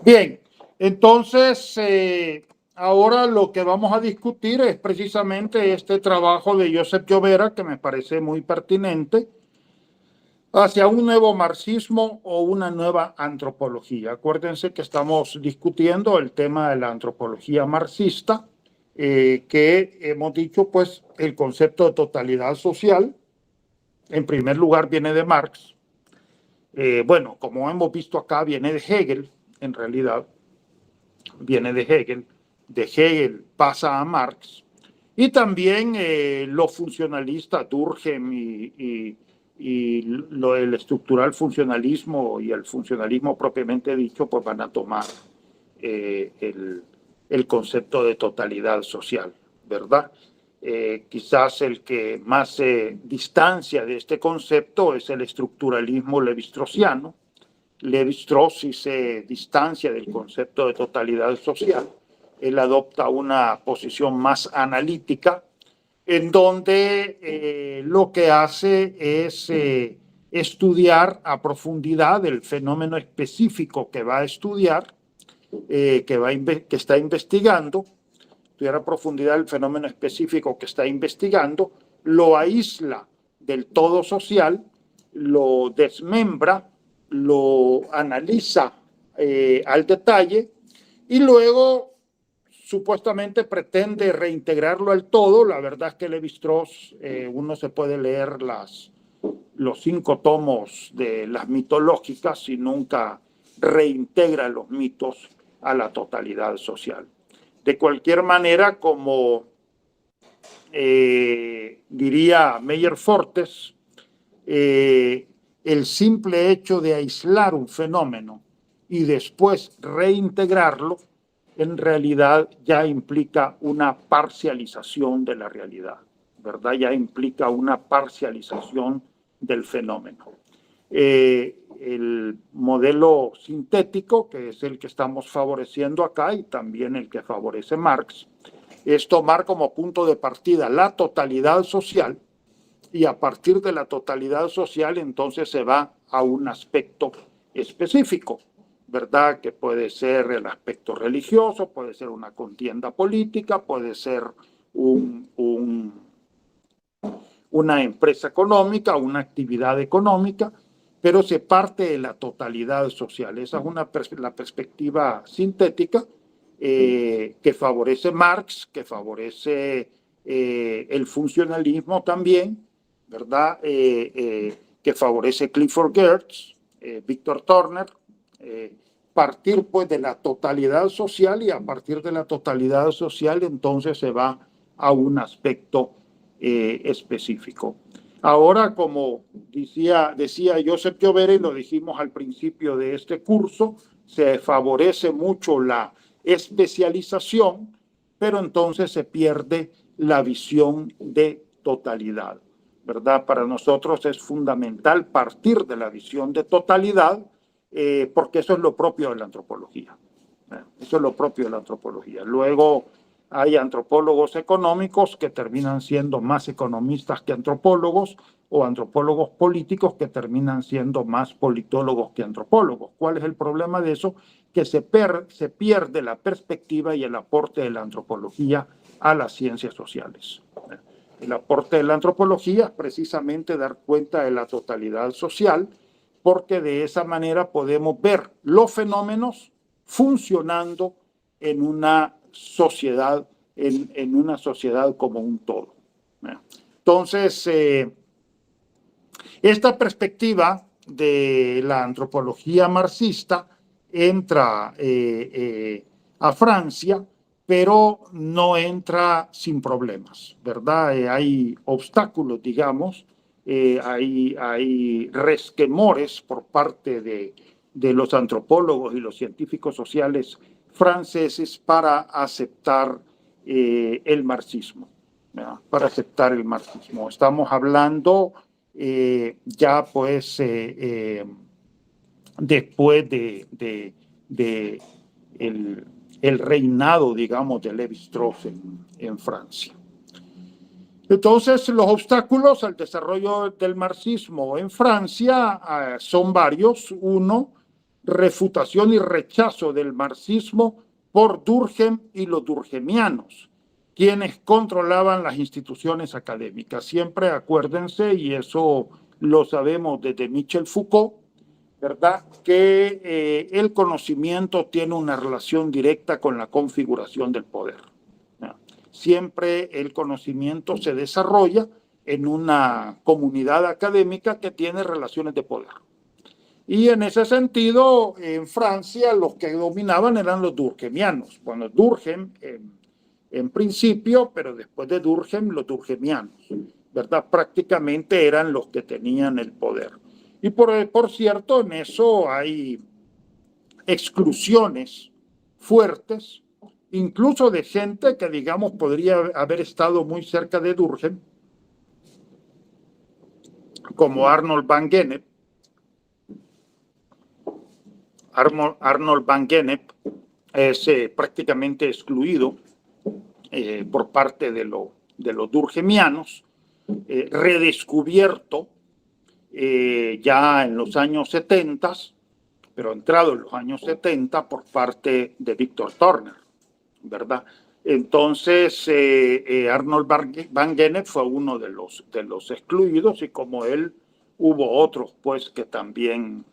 Bien, entonces ahora lo que vamos a discutir es precisamente este trabajo de Josep Llovera, que me parece muy pertinente, hacia un nuevo marxismo o una nueva antropología. Acuérdense que estamos discutiendo el tema de la antropología marxista, que hemos dicho, pues, el concepto de totalidad social, en primer lugar, viene de Marx. Bueno, como hemos visto acá, viene de Hegel, en realidad, viene de Hegel pasa a Marx, y también los funcionalistas, Durkheim el estructural funcionalismo y el funcionalismo propiamente dicho, pues van a tomar el concepto de totalidad social, ¿verdad? Quizás el que más se distancia de este concepto es el estructuralismo levi-straussiano. Levi-Strauss sí se distancia del concepto de totalidad social. Él adopta una posición más analítica, en donde lo que hace es estudiar a profundidad el fenómeno específico que va a estudiar, que está investigando, estudiar a profundidad el fenómeno específico que está investigando, lo aísla del todo social, lo desmembra, lo analiza al detalle y luego supuestamente pretende reintegrarlo al todo. La verdad es que Levi-Strauss, uno se puede leer los 5 tomos de las mitológicas y nunca reintegra los mitos a la totalidad social. De cualquier manera, como diría Meyer Fortes, el simple hecho de aislar un fenómeno y después reintegrarlo, en realidad ya implica una parcialización de la realidad, ¿verdad? Ya implica una parcialización del fenómeno. El modelo sintético, que es el que estamos favoreciendo acá y también el que favorece Marx, es tomar como punto de partida la totalidad social, y a partir de la totalidad social entonces se va a un aspecto específico, ¿verdad? Que puede ser el aspecto religioso, puede ser una contienda política, puede ser una empresa económica, una actividad económica, pero se parte de la totalidad social. Esa es la perspectiva sintética que favorece Marx, que favorece el funcionalismo también, ¿verdad? Que favorece Clifford Geertz, Víctor Turner, partir pues de la totalidad social, y a partir de la totalidad social entonces se va a un aspecto específico. Ahora, como decía Josep Llovera, y lo dijimos al principio de este curso, se favorece mucho la especialización, pero entonces se pierde la visión de totalidad, ¿verdad? Para nosotros es fundamental partir de la visión de totalidad, porque eso es lo propio de la antropología. Eso es lo propio de la antropología. Luego hay antropólogos económicos que terminan siendo más economistas que antropólogos, o antropólogos políticos que terminan siendo más politólogos que antropólogos. ¿Cuál es el problema de eso? Que se pierde la perspectiva y el aporte de la antropología a las ciencias sociales. El aporte de la antropología es precisamente dar cuenta de la totalidad social, porque de esa manera podemos ver los fenómenos funcionando en una sociedad, en una sociedad como un todo. Entonces, esta perspectiva de la antropología marxista entra a Francia, pero no entra sin problemas, ¿verdad? Hay obstáculos, digamos, hay resquemores por parte de los antropólogos y los científicos sociales franceses para aceptar el marxismo, ¿verdad? Para aceptar el marxismo. Estamos hablando ya pues después de el reinado, digamos, de Lévi-Strauss en Francia. Entonces, los obstáculos al desarrollo del marxismo en Francia son varios. Uno, refutación y rechazo del marxismo por Durkheim y los durkheimianos, quienes controlaban las instituciones académicas. Siempre acuérdense, y eso lo sabemos desde Michel Foucault, ¿verdad?, que el conocimiento tiene una relación directa con la configuración del poder. Siempre el conocimiento se desarrolla en una comunidad académica que tiene relaciones de poder. Y en ese sentido, en Francia los que dominaban eran los durkheimianos. Bueno, Durkheim en principio, pero después de Durkheim, los durkheimianos, ¿verdad? Prácticamente eran los que tenían el poder. Y por cierto, en eso hay exclusiones fuertes, incluso de gente que, digamos, podría haber estado muy cerca de Durkheim, como Arnold van Gennep. Arnold van Gennep es prácticamente excluido por parte de los durkheimianos, redescubierto ya en los años 70, pero entrado en los años 70 por parte de Victor Turner, ¿verdad? Entonces, Arnold van Gennep fue uno de los excluidos, y como él hubo otros pues que también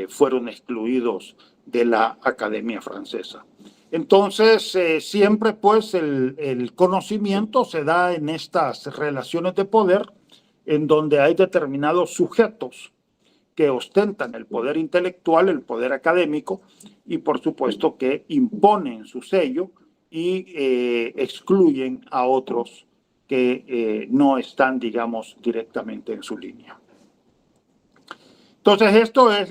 fueron excluidos de la Academia Francesa. Entonces, siempre pues el conocimiento se da en estas relaciones de poder, en donde hay determinados sujetos que ostentan el poder intelectual, el poder académico, y por supuesto que imponen su sello y excluyen a otros que no están, digamos, directamente en su línea. Entonces, esto es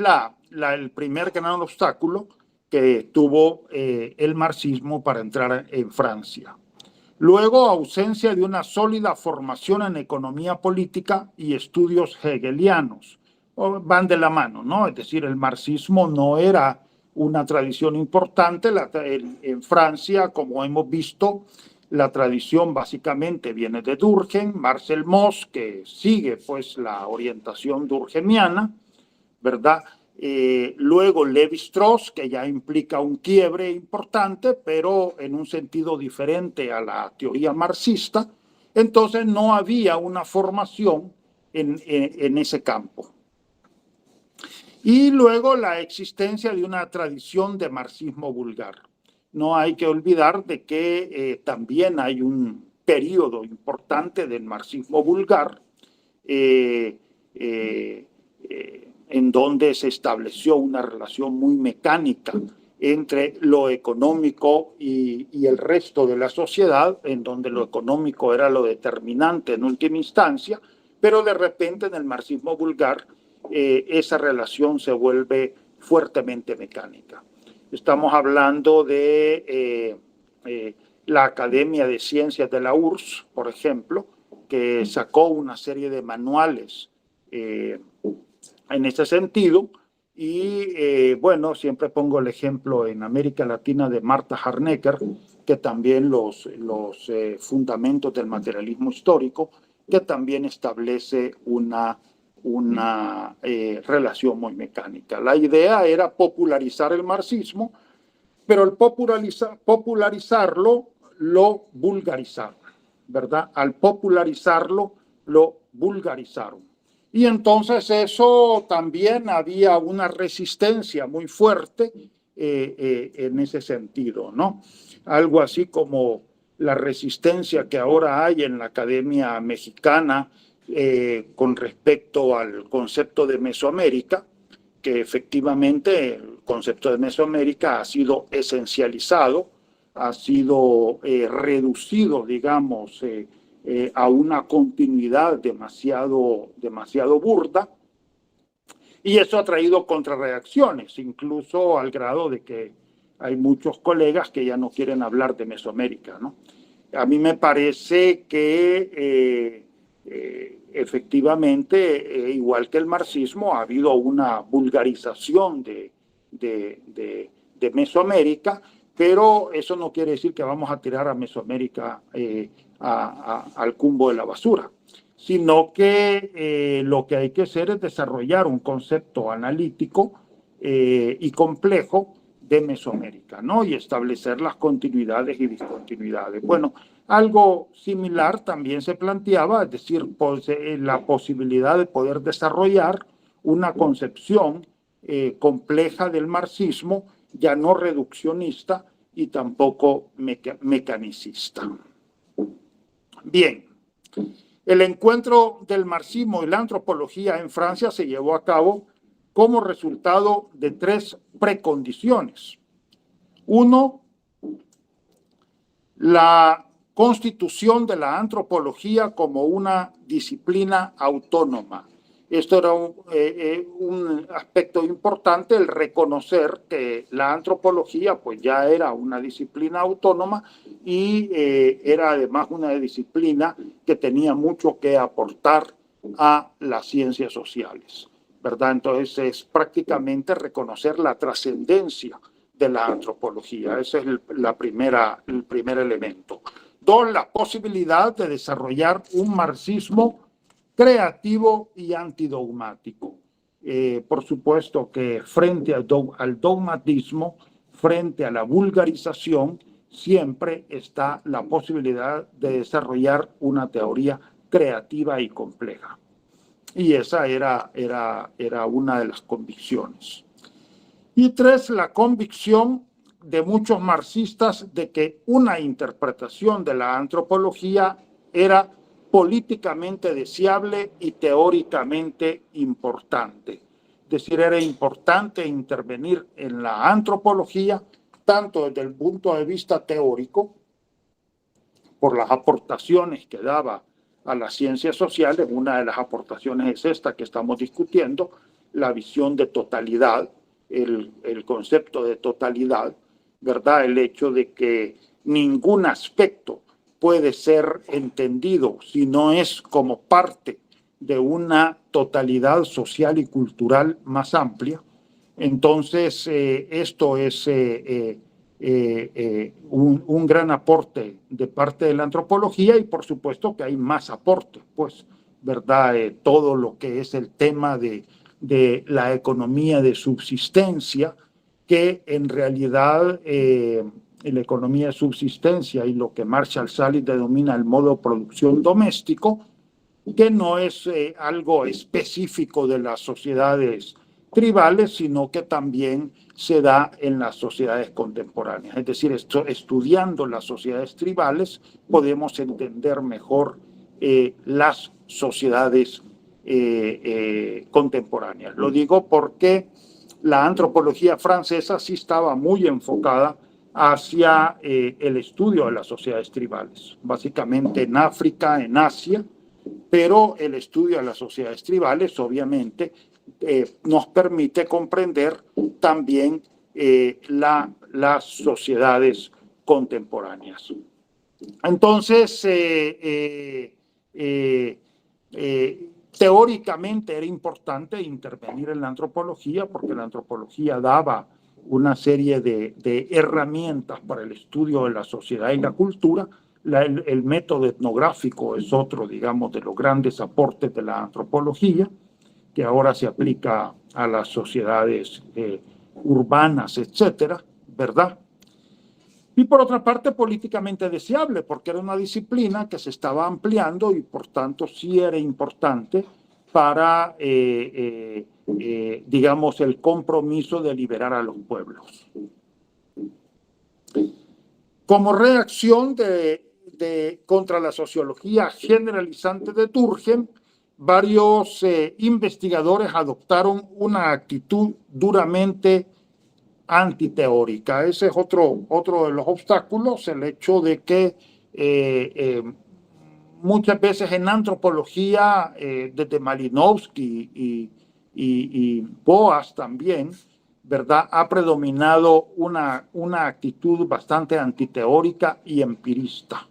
el primer gran obstáculo que tuvo el marxismo para entrar en Francia. Luego, ausencia de una sólida formación en economía política y estudios hegelianos. Van de la mano, ¿no? Es decir, el marxismo no era una tradición importante. En Francia, como hemos visto, la tradición básicamente viene de Durkheim, Marcel Mauss, que sigue pues la orientación durkheimiana, ¿verdad? Luego Lévi-Strauss, que ya implica un quiebre importante, pero en un sentido diferente a la teoría marxista. Entonces no había una formación en ese campo. Y luego la existencia de una tradición de marxismo vulgar. No hay que olvidar de que también hay un periodo importante del marxismo vulgar, en donde se estableció una relación muy mecánica entre lo económico y el resto de la sociedad, en donde lo económico era lo determinante en última instancia, pero de repente en el marxismo vulgar esa relación se vuelve fuertemente mecánica. Estamos hablando de la Academia de Ciencias de la URSS, por ejemplo, que sacó una serie de manuales en ese sentido. Y bueno, siempre pongo el ejemplo en América Latina de Marta Harnecker, que también los fundamentos del materialismo histórico, que también establece una relación muy mecánica. La idea era popularizar el marxismo, pero el popularizarlo lo vulgarizaron, ¿verdad? Al popularizarlo lo vulgarizaron. Y entonces eso también había una resistencia muy fuerte en ese sentido, ¿no? Algo así como la resistencia que ahora hay en la Academia Mexicana con respecto al concepto de Mesoamérica, que efectivamente el concepto de Mesoamérica ha sido esencializado, ha sido reducido, digamos, a una continuidad demasiado burda, y eso ha traído contrarreacciones, incluso al grado de que hay muchos colegas que ya no quieren hablar de Mesoamérica, ¿no? A mí me parece que efectivamente, igual que el marxismo, ha habido una vulgarización de Mesoamérica, pero eso no quiere decir que vamos a tirar a Mesoamérica al cumbo de la basura, sino que lo que hay que hacer es desarrollar un concepto analítico y complejo de Mesoamérica, ¿no? Y establecer las continuidades y discontinuidades. Bueno, algo similar también se planteaba, es decir, pues, la posibilidad de poder desarrollar una concepción compleja del marxismo, ya no reduccionista y tampoco mecanicista. Bien, el encuentro del marxismo y la antropología en Francia se llevó a cabo como resultado de tres precondiciones. Uno, la constitución de la antropología como una disciplina autónoma. Esto era un aspecto importante, el reconocer que la antropología pues ya era una disciplina autónoma y era además una disciplina que tenía mucho que aportar a las ciencias sociales, ¿verdad? Entonces es prácticamente reconocer la trascendencia de la antropología. Ese es el primer elemento. Dos, la posibilidad de desarrollar un marxismo creativo y antidogmático. Por supuesto que frente al dogmatismo, frente a la vulgarización, siempre está la posibilidad de desarrollar una teoría creativa y compleja. Y esa era una de las convicciones. Y tres, la convicción de muchos marxistas de que una interpretación de la antropología era políticamente deseable y teóricamente importante. Es decir, era importante intervenir en la antropología tanto desde el punto de vista teórico, por las aportaciones que daba a las ciencias sociales. Una de las aportaciones es esta que estamos discutiendo, la visión de totalidad, el concepto de totalidad, ¿verdad? El hecho de que ningún aspecto puede ser entendido si no es como parte de una totalidad social y cultural más amplia. Entonces, esto es un gran aporte de parte de la antropología, y por supuesto que hay más aportes, pues, ¿verdad? Todo lo que es el tema de la economía de subsistencia, que en realidad la economía de subsistencia y lo que Marshall Salis denomina el modo de producción doméstico, que no es algo específico de las sociedades tribales, sino que también se da en las sociedades contemporáneas. Es decir, estudiando las sociedades tribales podemos entender mejor las sociedades contemporáneas. Lo digo porque la antropología francesa sí estaba muy enfocada hacia el estudio de las sociedades tribales, básicamente en África, en Asia, pero el estudio de las sociedades tribales obviamente nos permite comprender también las sociedades contemporáneas. Entonces, teóricamente era importante intervenir en la antropología porque la antropología daba una serie de herramientas para el estudio de la sociedad y la cultura. El método etnográfico es otro, digamos, de los grandes aportes de la antropología, que ahora se aplica a las sociedades urbanas, etcétera, ¿verdad? Y por otra parte, políticamente deseable, porque era una disciplina que se estaba ampliando y por tanto sí era importante para, digamos, el compromiso de liberar a los pueblos. Como reacción contra la sociología generalizante de Durkheim, varios investigadores adoptaron una actitud duramente antiteórica. Ese es otro de los obstáculos, el hecho de que muchas veces en antropología, desde Malinowski y Boas también, ¿verdad? Ha predominado una actitud bastante antiteórica y empirista,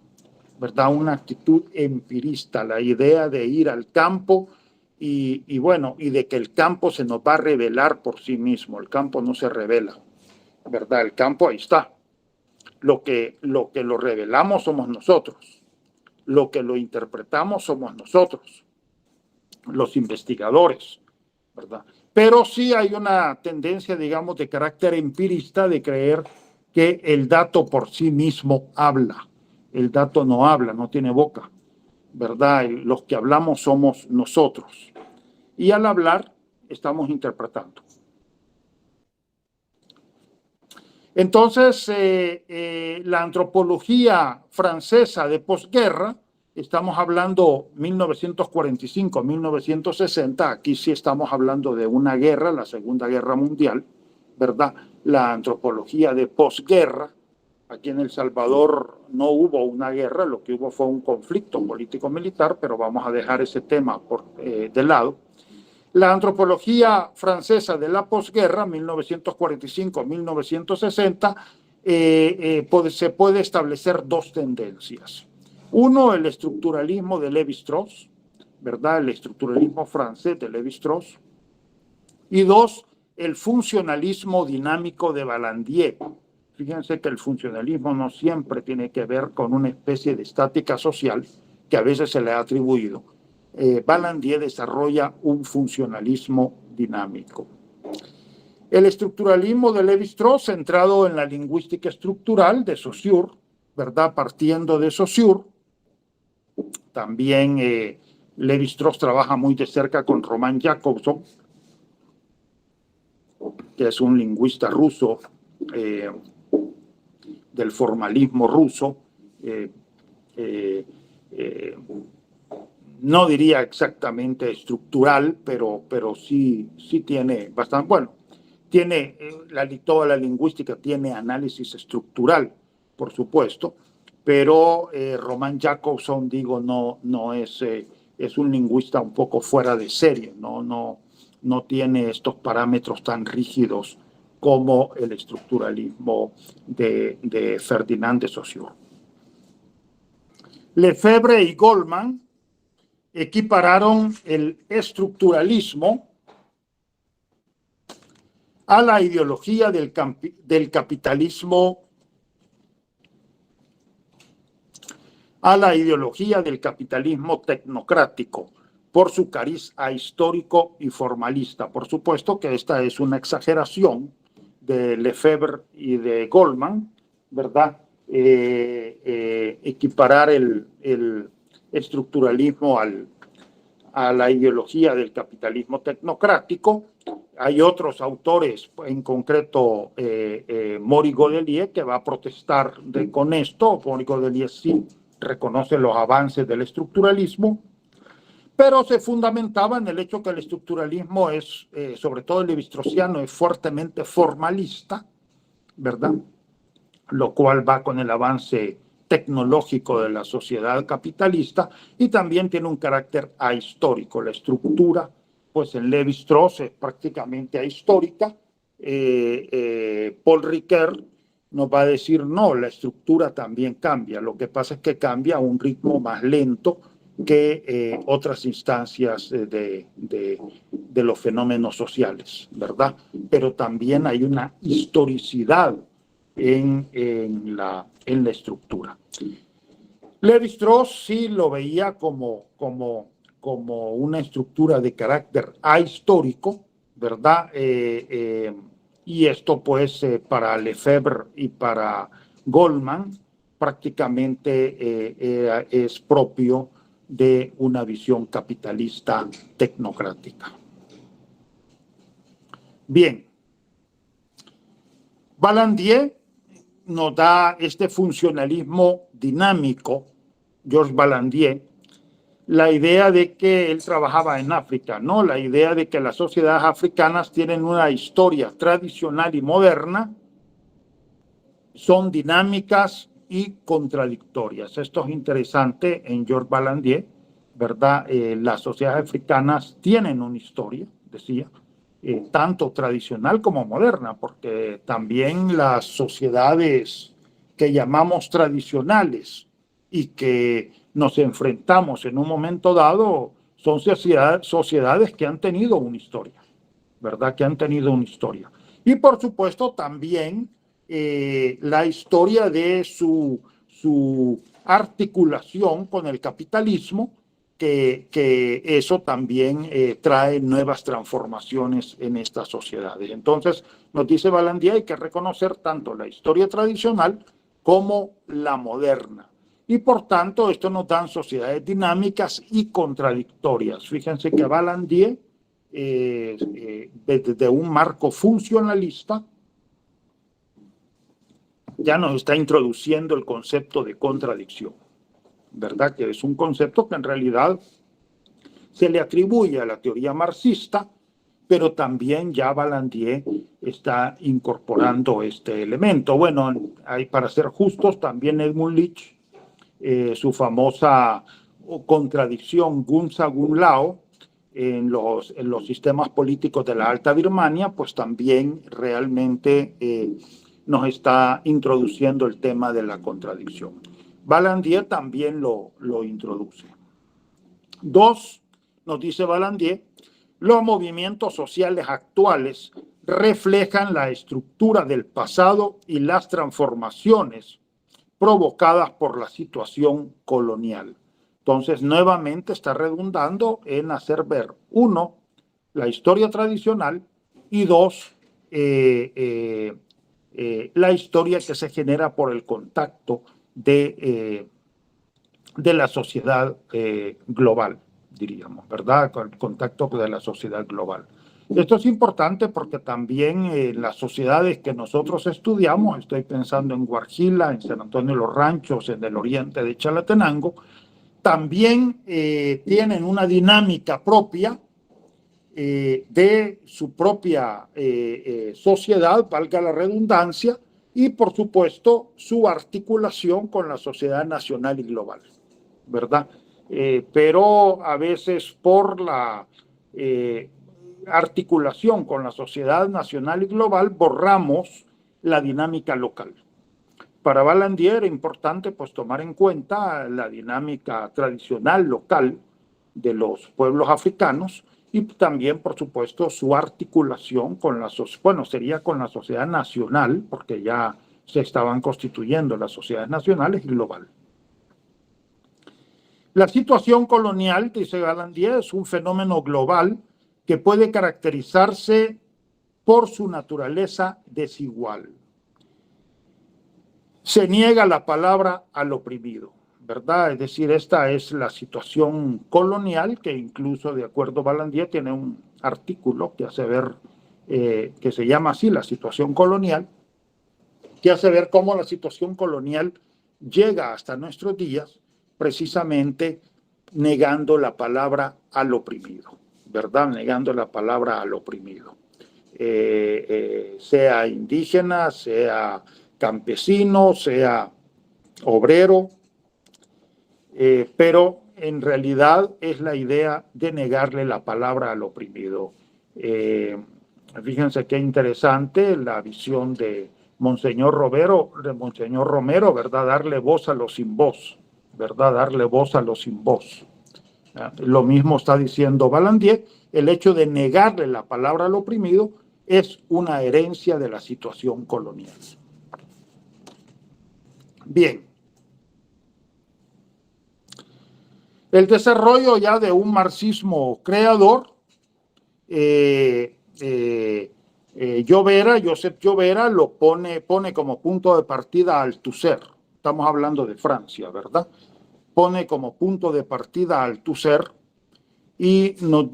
¿verdad? Una actitud empirista, la idea de ir al campo y bueno, y de que el campo se nos va a revelar por sí mismo. El campo no se revela, ¿verdad? El campo ahí está. Lo que lo revelamos somos nosotros. lo que lo interpretamos somos nosotros, los investigadores, ¿verdad? Pero sí hay una tendencia, digamos, de carácter empirista de creer que el dato por sí mismo habla. El dato no habla, no tiene boca, ¿verdad? Los que hablamos somos nosotros. Y al hablar estamos interpretando. Entonces, la antropología francesa de posguerra, estamos hablando 1945-1960, aquí sí estamos hablando de una guerra, la Segunda Guerra Mundial, ¿verdad? La antropología de posguerra, aquí en El Salvador no hubo una guerra, lo que hubo fue un conflicto político-militar, pero vamos a dejar ese tema de lado. La antropología francesa de la posguerra, 1945-1960, se puede establecer dos tendencias. Uno, el estructuralismo de Lévi-Strauss, ¿verdad? El estructuralismo francés de Lévi-Strauss. Y dos, el funcionalismo dinámico de Vallandier. Fíjense que el funcionalismo no siempre tiene que ver con una especie de estática social que a veces se le ha atribuido. Vallandier desarrolla un funcionalismo dinámico. El estructuralismo de Lévi-Strauss, centrado en la lingüística estructural de Saussure, ¿verdad? Partiendo de Saussure, también Lévi-Strauss trabaja muy de cerca con Roman Jakobson, que es un lingüista ruso del formalismo ruso. No diría exactamente estructural, pero sí tiene bastante, bueno, tiene toda la lingüística tiene análisis estructural, por supuesto, pero Roman Jakobson, digo, no es un lingüista un poco fuera de serie, no tiene estos parámetros tan rígidos como el estructuralismo de Ferdinand de Saussure. Lefebvre y Goldman equipararon el estructuralismo a la ideología del capitalismo, tecnocrático por su cariz ahistórico y formalista. Por supuesto que esta es una exageración de Lefebvre y de Goldman, ¿verdad? Equiparar el estructuralismo a la ideología del capitalismo tecnocrático. Hay otros autores, en concreto Maurice Godelier, que va a protestar con esto. Maurice Godelier sí reconoce los avances del estructuralismo, pero se fundamentaba en el hecho que el estructuralismo es, sobre todo el levi-straussiano, es fuertemente formalista, ¿verdad? Lo cual va con el avance tecnológico de la sociedad capitalista, y también tiene un carácter ahistórico. La estructura, pues en Lévi-Strauss es prácticamente ahistórica. Paul Ricoeur nos va a decir, no, la estructura también cambia. Lo que pasa es que cambia a un ritmo más lento que otras instancias de los fenómenos sociales, ¿verdad? Pero también hay una historicidad en la estructura. Lévi-Strauss sí lo veía como una estructura de carácter ahistórico, ¿verdad? Y esto pues para Lefebvre y para Goldman prácticamente es propio de una visión capitalista tecnocrática. Bien, Vallandier nos da este funcionalismo dinámico, Georges Vallandier, la idea de que él trabajaba en África, ¿no? La idea de que las sociedades africanas tienen una historia tradicional y moderna, son dinámicas y contradictorias. Esto es interesante en Georges Vallandier, ¿verdad? Las sociedades africanas tienen una historia, decía, tanto tradicional como moderna, porque también las sociedades que llamamos tradicionales y que nos enfrentamos en un momento dado son sociedades que han tenido una historia, ¿verdad? Que han tenido una historia. Y por supuesto también la historia de su articulación con el capitalismo, que eso también trae nuevas transformaciones en estas sociedades. Entonces, nos dice Balandier, hay que reconocer tanto la historia tradicional como la moderna. Y por tanto, esto nos dan sociedades dinámicas y contradictorias. Fíjense que Balandier, desde un marco funcionalista, ya nos está introduciendo el concepto de contradicción, ¿verdad? Que es un concepto que en realidad se le atribuye a la teoría marxista, pero también ya Balandier está incorporando este elemento. Bueno, para ser justos, también Edmund Leach, su famosa contradicción Gunsa-Gunlao en los sistemas políticos de la Alta Birmania, pues también realmente nos está introduciendo el tema de la contradicción. Balandier también lo introduce. 2, nos dice Balandier, los movimientos sociales actuales reflejan la estructura del pasado y las transformaciones provocadas por la situación colonial. Entonces, nuevamente está redundando en hacer ver, 1, la historia tradicional y 2, la historia que se genera por el contacto de la sociedad global, diríamos, ¿verdad? Con el contacto de la sociedad global. Esto es importante porque también las sociedades que nosotros estudiamos, estoy pensando en Guarjila, en San Antonio de los Ranchos, en el oriente de Chalatenango, también tienen una dinámica propia de su propia sociedad, valga la redundancia, y por supuesto su articulación con la sociedad nacional y global, ¿verdad? Pero a veces por la articulación con la sociedad nacional y global borramos la dinámica local. Para Balandier era importante pues tomar en cuenta la dinámica tradicional local de los pueblos africanos y también, por supuesto, su articulación con la sociedad nacional, porque ya se estaban constituyendo las sociedades nacionales y global. La situación colonial, dice Balandier, es un fenómeno global que puede caracterizarse por su naturaleza desigual. Se niega la palabra al oprimido, ¿verdad? Es decir, esta es la situación colonial, que incluso, de acuerdo a Balandier, tiene un artículo que hace ver, que se llama así, la situación colonial, que hace ver cómo la situación colonial llega hasta nuestros días, precisamente negando la palabra al oprimido, ¿verdad? Negando la palabra al oprimido. Sea indígena, sea campesino, sea obrero, pero en realidad es la idea de negarle la palabra al oprimido. Fíjense qué interesante la visión de Monseñor Romero, ¿verdad? Darle voz a los sin voz, ¿verdad? Darle voz a los sin voz. Lo mismo está diciendo Balandier, el hecho de negarle la palabra al oprimido es una herencia de la situación colonial. Bien. El desarrollo ya de un marxismo creador, Joseph Llovera lo pone como punto de partida a Althusser. Estamos hablando de Francia, ¿verdad? Pone como punto de partida a Althusser y nos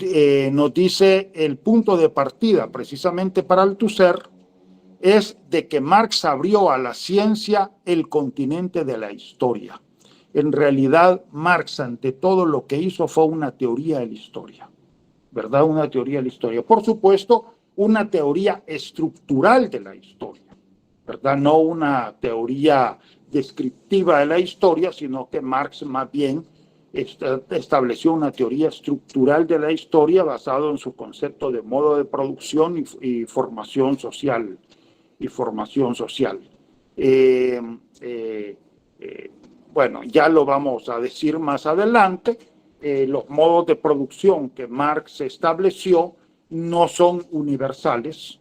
dice el punto de partida precisamente para Althusser es de que Marx abrió a la ciencia el continente de la historia. En realidad, Marx, ante todo, lo que hizo fue una teoría de la historia, ¿verdad? Una teoría de la historia. Por supuesto, una teoría estructural de la historia, ¿verdad? No una teoría descriptiva de la historia, sino que Marx más bien estableció una teoría estructural de la historia basado en su concepto de modo de producción y formación social. Bueno, ya lo vamos a decir más adelante. Los modos de producción que Marx estableció no son universales.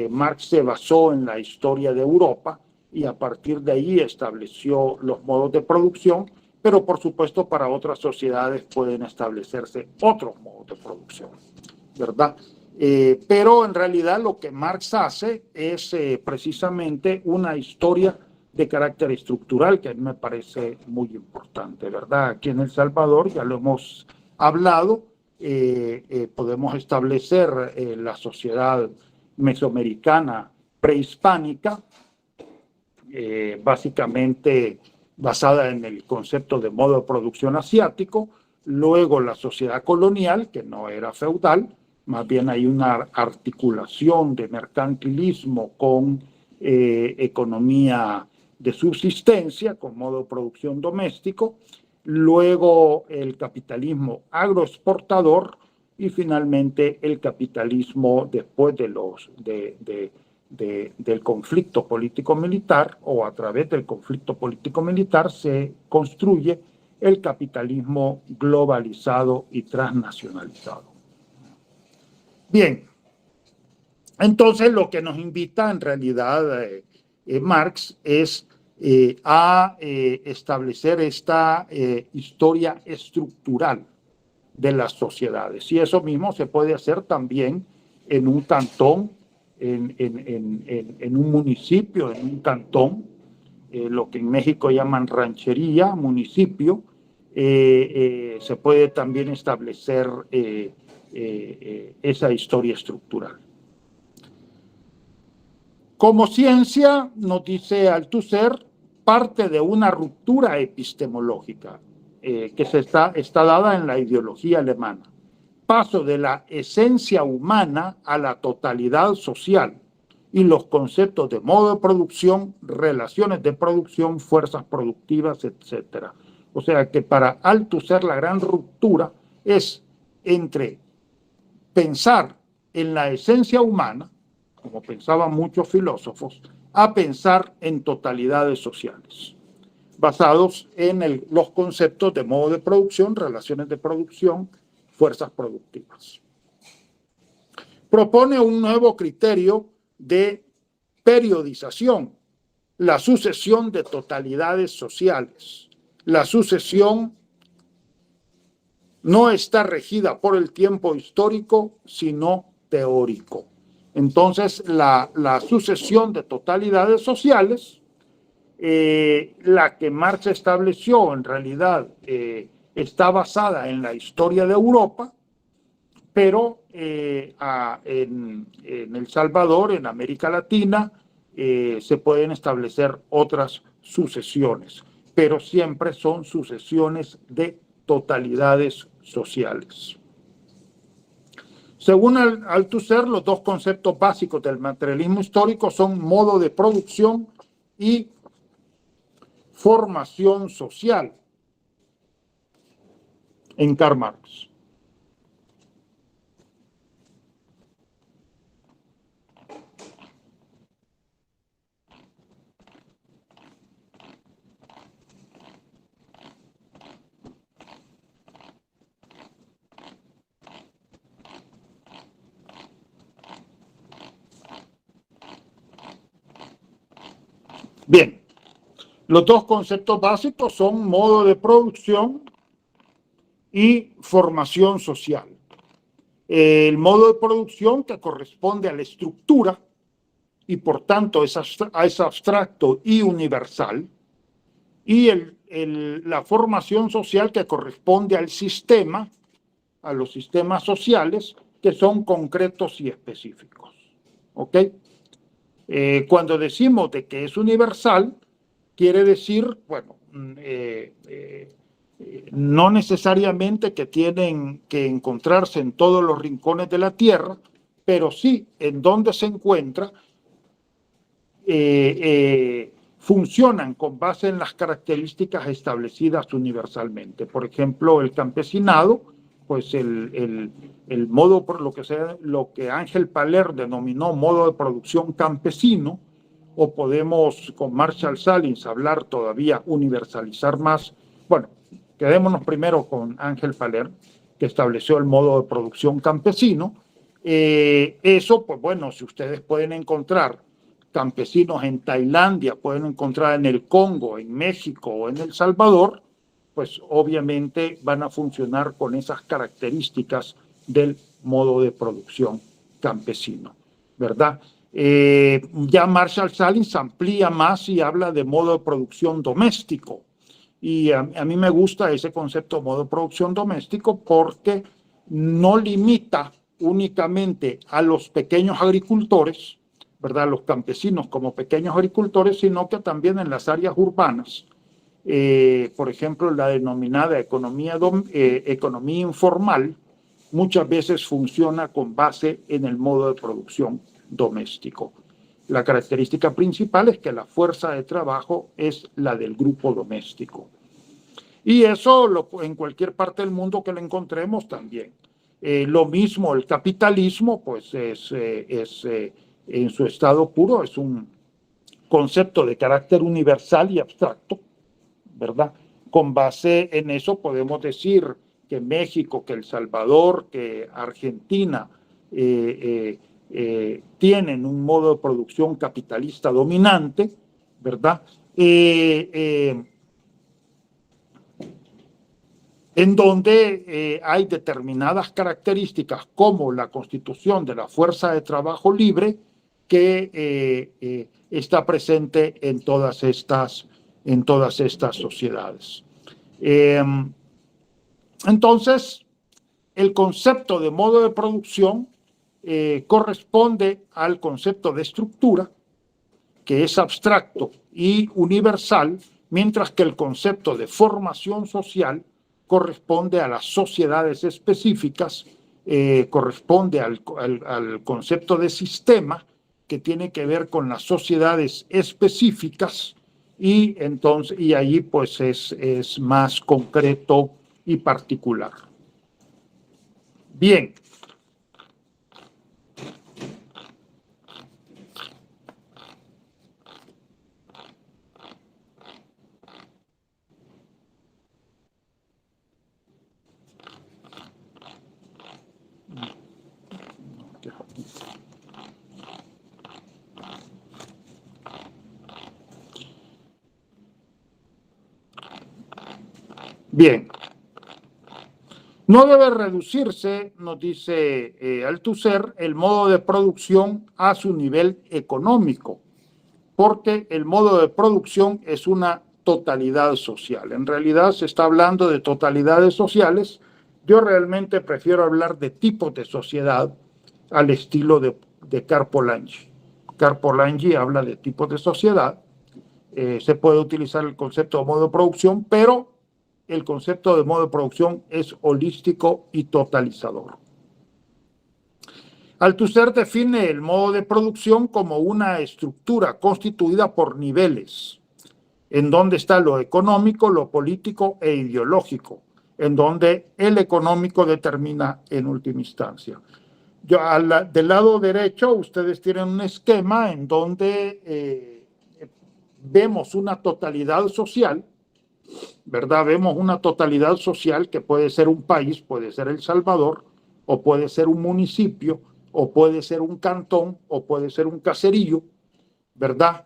Marx se basó en la historia de Europa y a partir de ahí estableció los modos de producción, pero por supuesto para otras sociedades pueden establecerse otros modos de producción, ¿verdad? Pero en realidad lo que Marx hace es precisamente una historia de carácter estructural que a mí me parece muy importante, ¿verdad? Aquí en El Salvador, ya lo hemos hablado, podemos establecer la sociedad mesoamericana prehispánica, básicamente basada en el concepto de modo de producción asiático, luego la sociedad colonial, que no era feudal, más bien hay una articulación de mercantilismo con economía de subsistencia, con modo de producción doméstico, luego el capitalismo agroexportador y finalmente el capitalismo después del conflicto político-militar, o a través del conflicto político-militar se construye el capitalismo globalizado y transnacionalizado. Bien, entonces lo que nos invita en realidad Marx es a establecer esta historia estructural de las sociedades. Y eso mismo se puede hacer también en un cantón, en un municipio, en un cantón, lo que en México llaman ranchería, municipio. Se puede también establecer esa historia estructural. Como ciencia, nos dice Althusser, parte de una ruptura epistemológica que está dada en la ideología alemana. Paso de la esencia humana a la totalidad social y los conceptos de modo de producción, relaciones de producción, fuerzas productivas, etc. O sea que para Althusser la gran ruptura es entre pensar en la esencia humana, como pensaban muchos filósofos, a pensar en totalidades sociales, basados en los conceptos de modo de producción, relaciones de producción, fuerzas productivas. Propone un nuevo criterio de periodización, la sucesión de totalidades sociales. La sucesión no está regida por el tiempo histórico, sino teórico. Entonces, la sucesión de totalidades sociales, la que Marx estableció en realidad está basada en la historia de Europa, pero en El Salvador, en América Latina, se pueden establecer otras sucesiones, pero siempre son sucesiones de totalidades sociales. Según Althusser, los dos conceptos básicos del materialismo histórico son modo de producción y formación social en Karl Marx. Bien, los dos conceptos básicos son modo de producción y formación social. El modo de producción que corresponde a la estructura y por tanto es abstracto y universal, y la formación social que corresponde al sistema, a los sistemas sociales que son concretos y específicos. ¿Ok? Cuando decimos de que es universal, quiere decir, bueno, no necesariamente que tienen que encontrarse en todos los rincones de la Tierra, pero sí en donde se encuentra, funcionan con base en las características establecidas universalmente. Por ejemplo, el campesinado, pues el modo, por lo que Ángel Paler denominó modo de producción campesino, o podemos con Marshall Salins hablar todavía, universalizar más. Bueno, quedémonos primero con Ángel Paler, que estableció el modo de producción campesino. Eso, pues bueno, si ustedes pueden encontrar campesinos en Tailandia pueden encontrar en el Congo, en México o en El Salvador, pues obviamente van a funcionar con esas características del modo de producción campesino, ¿verdad? Ya Marshall Salins amplía más y habla de modo de producción doméstico. Y a mí me gusta ese concepto de modo de producción doméstico porque no limita únicamente a los pequeños agricultores, ¿verdad? Los campesinos como pequeños agricultores, sino que también en las áreas urbanas, por ejemplo, la denominada economía informal, muchas veces funciona con base en el modo de producción doméstico. La característica principal es que la fuerza de trabajo es la del grupo doméstico. Y eso en cualquier parte del mundo que lo encontremos también. Lo mismo el capitalismo, pues en su estado puro es un concepto de carácter universal y abstracto, ¿verdad? Con base en eso podemos decir que México, que El Salvador, que Argentina tienen un modo de producción capitalista dominante, ¿verdad? En donde hay determinadas características como la constitución de la fuerza de trabajo libre que está presente en todas estas sociedades. Entonces, el concepto de modo de producción corresponde al concepto de estructura, que es abstracto y universal, mientras que el concepto de formación social corresponde a las sociedades específicas, corresponde al concepto de sistema, que tiene que ver con las sociedades específicas, y ahí pues es más concreto y particular. Bien. Bien. No debe reducirse, nos dice Althusser, el modo de producción a su nivel económico, porque el modo de producción es una totalidad social. En realidad se está hablando de totalidades sociales. Yo realmente prefiero hablar de tipos de sociedad al estilo de Karl-Polanyi. Karl-Polanyi habla de tipos de sociedad. Se puede utilizar el concepto de modo de producción, pero el concepto de modo de producción es holístico y totalizador. Althusser define el modo de producción como una estructura constituida por niveles, en donde está lo económico, lo político e ideológico, en donde el económico determina en última instancia. Del lado derecho ustedes tienen un esquema en donde vemos una totalidad social, ¿verdad? Vemos una totalidad social que puede ser un país, puede ser El Salvador, o puede ser un municipio, o puede ser un cantón, o puede ser un caserío, ¿verdad?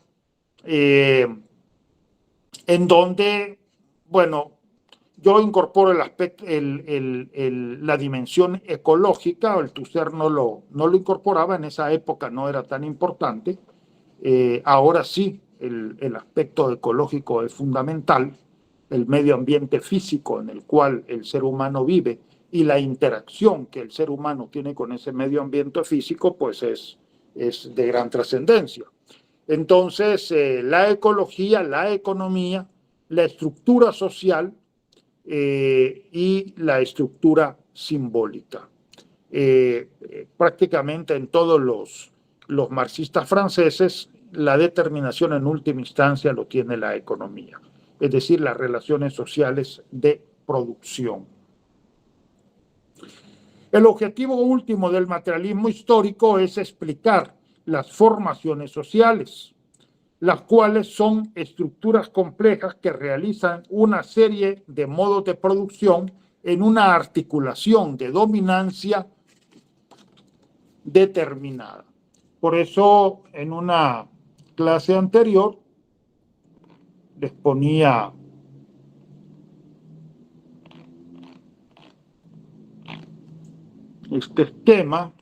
En donde, bueno, yo incorporo el aspecto, la dimensión ecológica. Althusser no lo incorporaba, en esa época no era tan importante. Ahora sí, el aspecto ecológico es fundamental, el medio ambiente físico en el cual el ser humano vive y la interacción que el ser humano tiene con ese medio ambiente físico, pues es de gran trascendencia. Entonces, la ecología, la economía, la estructura social y la estructura simbólica. Prácticamente en todos los marxistas franceses, la determinación en última instancia lo tiene la economía, es decir, las relaciones sociales de producción. El objetivo último del materialismo histórico es explicar las formaciones sociales, las cuales son estructuras complejas que realizan una serie de modos de producción en una articulación de dominancia determinada. Por eso, en una clase anterior les ponía este esquema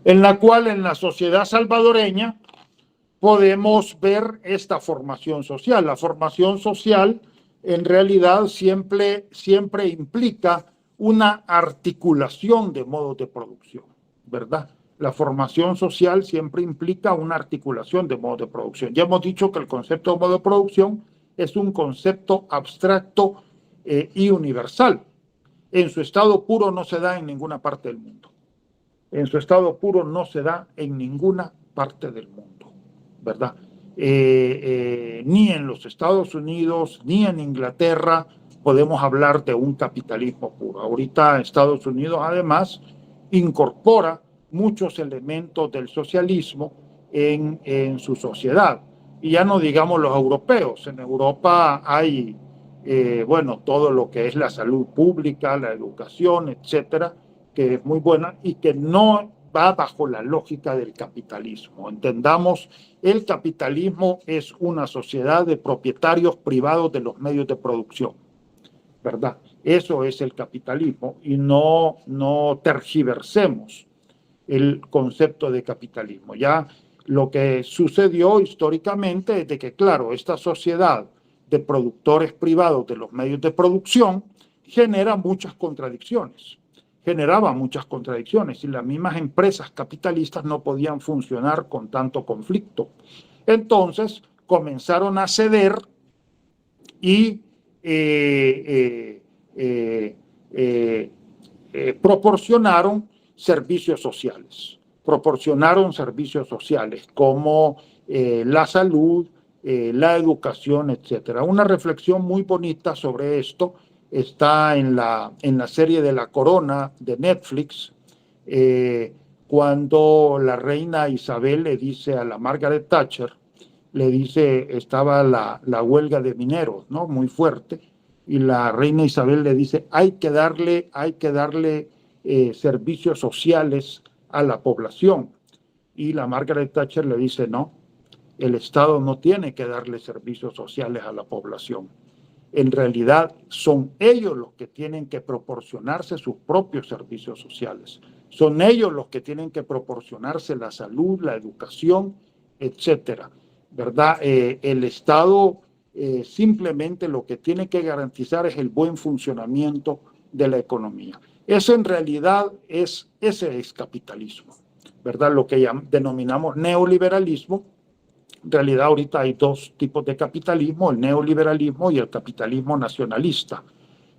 en la cual en la sociedad salvadoreña podemos ver esta formación social. La formación social en realidad siempre implica una articulación de modos de producción, ¿verdad? La formación social siempre implica una articulación de modos de producción. Ya hemos dicho que el concepto de modo de producción es un concepto abstracto y universal. En su estado puro no se da en ninguna parte del mundo. En su estado puro no se da en ninguna parte del mundo, ¿verdad? Ni en los Estados Unidos, ni en Inglaterra podemos hablar de un capitalismo puro. Ahorita Estados Unidos además incorpora muchos elementos del socialismo en su sociedad. Y ya no digamos los europeos. En Europa hay, bueno, todo lo que es la salud pública, la educación, etcétera, que es muy buena y que no va bajo la lógica del capitalismo. Entendamos, el capitalismo es una sociedad de propietarios privados de los medios de producción, ¿verdad? Eso es el capitalismo y no tergiversemos el concepto de capitalismo. Ya lo que sucedió históricamente es de que, claro, esta sociedad de productores privados de los medios de producción genera muchas contradicciones. Generaba muchas contradicciones y las mismas empresas capitalistas no podían funcionar con tanto conflicto. Entonces comenzaron a ceder y proporcionaron servicios sociales. Proporcionaron servicios sociales como la salud, la educación, etcétera. Una reflexión muy bonita sobre esto está en la serie de La Corona de Netflix, cuando la reina Isabel le dice a la Margaret Thatcher, le dice, estaba la huelga de mineros, ¿no? Muy fuerte, y la reina Isabel le dice, hay que darle servicios sociales a la población. Y la Margaret Thatcher le dice, no, el Estado no tiene que darle servicios sociales a la población. En realidad son ellos los que tienen que proporcionarse sus propios servicios sociales. Son ellos los que tienen que proporcionarse la salud, la educación, etcétera, ¿verdad? El Estado simplemente lo que tiene que garantizar es el buen funcionamiento de la economía. Eso en realidad ese es capitalismo, ¿verdad? Lo que denominamos neoliberalismo. En realidad ahorita hay dos tipos de capitalismo, el neoliberalismo y el capitalismo nacionalista.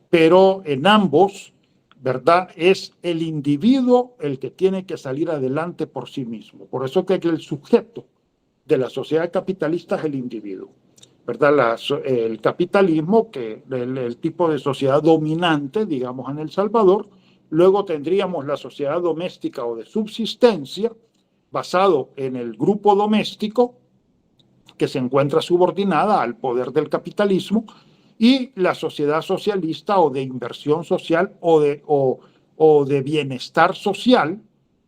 Pero en ambos, ¿verdad? Es el individuo el que tiene que salir adelante por sí mismo. Por eso que el sujeto de la sociedad capitalista es el individuo, ¿verdad? El capitalismo, que el tipo de sociedad dominante, digamos, en El Salvador. Luego tendríamos la sociedad doméstica o de subsistencia, basado en el grupo doméstico, que se encuentra subordinada al poder del capitalismo, y la sociedad socialista o de inversión social o de bienestar social.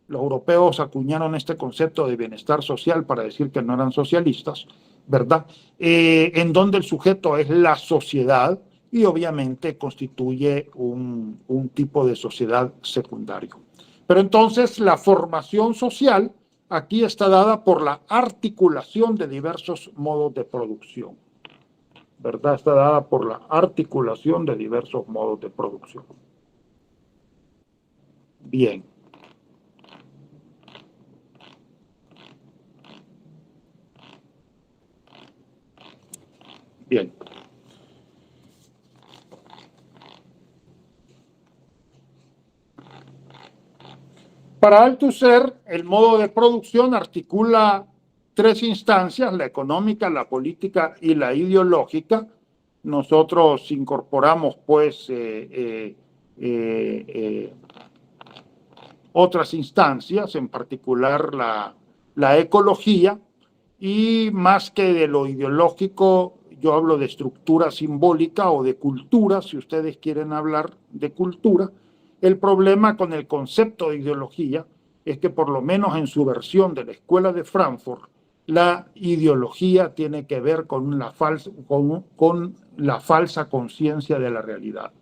Los europeos acuñaron este concepto de bienestar social para decir que no eran socialistas, ¿verdad? En donde el sujeto es la sociedad y obviamente constituye un tipo de sociedad secundario. Pero entonces la formación social aquí está dada por la articulación de diversos modos de producción, ¿verdad? Está dada por la articulación de diversos modos de producción. Bien. Bien. Para Althusser, el modo de producción articula tres instancias, la económica, la política y la ideológica. Nosotros incorporamos, pues, otras instancias, en particular la ecología, y más que de lo ideológico, yo hablo de estructura simbólica o de cultura, si ustedes quieren hablar de cultura. El problema con el concepto de ideología es que por lo menos en su versión de la Escuela de Frankfurt, la ideología tiene que ver con la falsa conciencia de la realidad,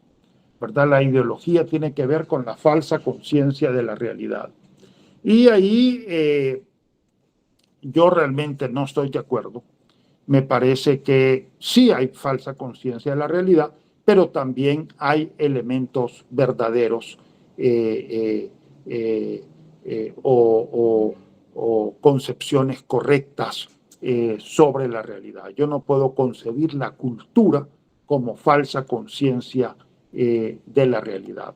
¿verdad? La ideología tiene que ver con la falsa conciencia de la realidad. Y ahí yo realmente no estoy de acuerdo. Me parece que sí hay falsa conciencia de la realidad, pero también hay elementos verdaderos o concepciones correctas sobre la realidad. Yo no puedo concebir la cultura como falsa conciencia de la realidad.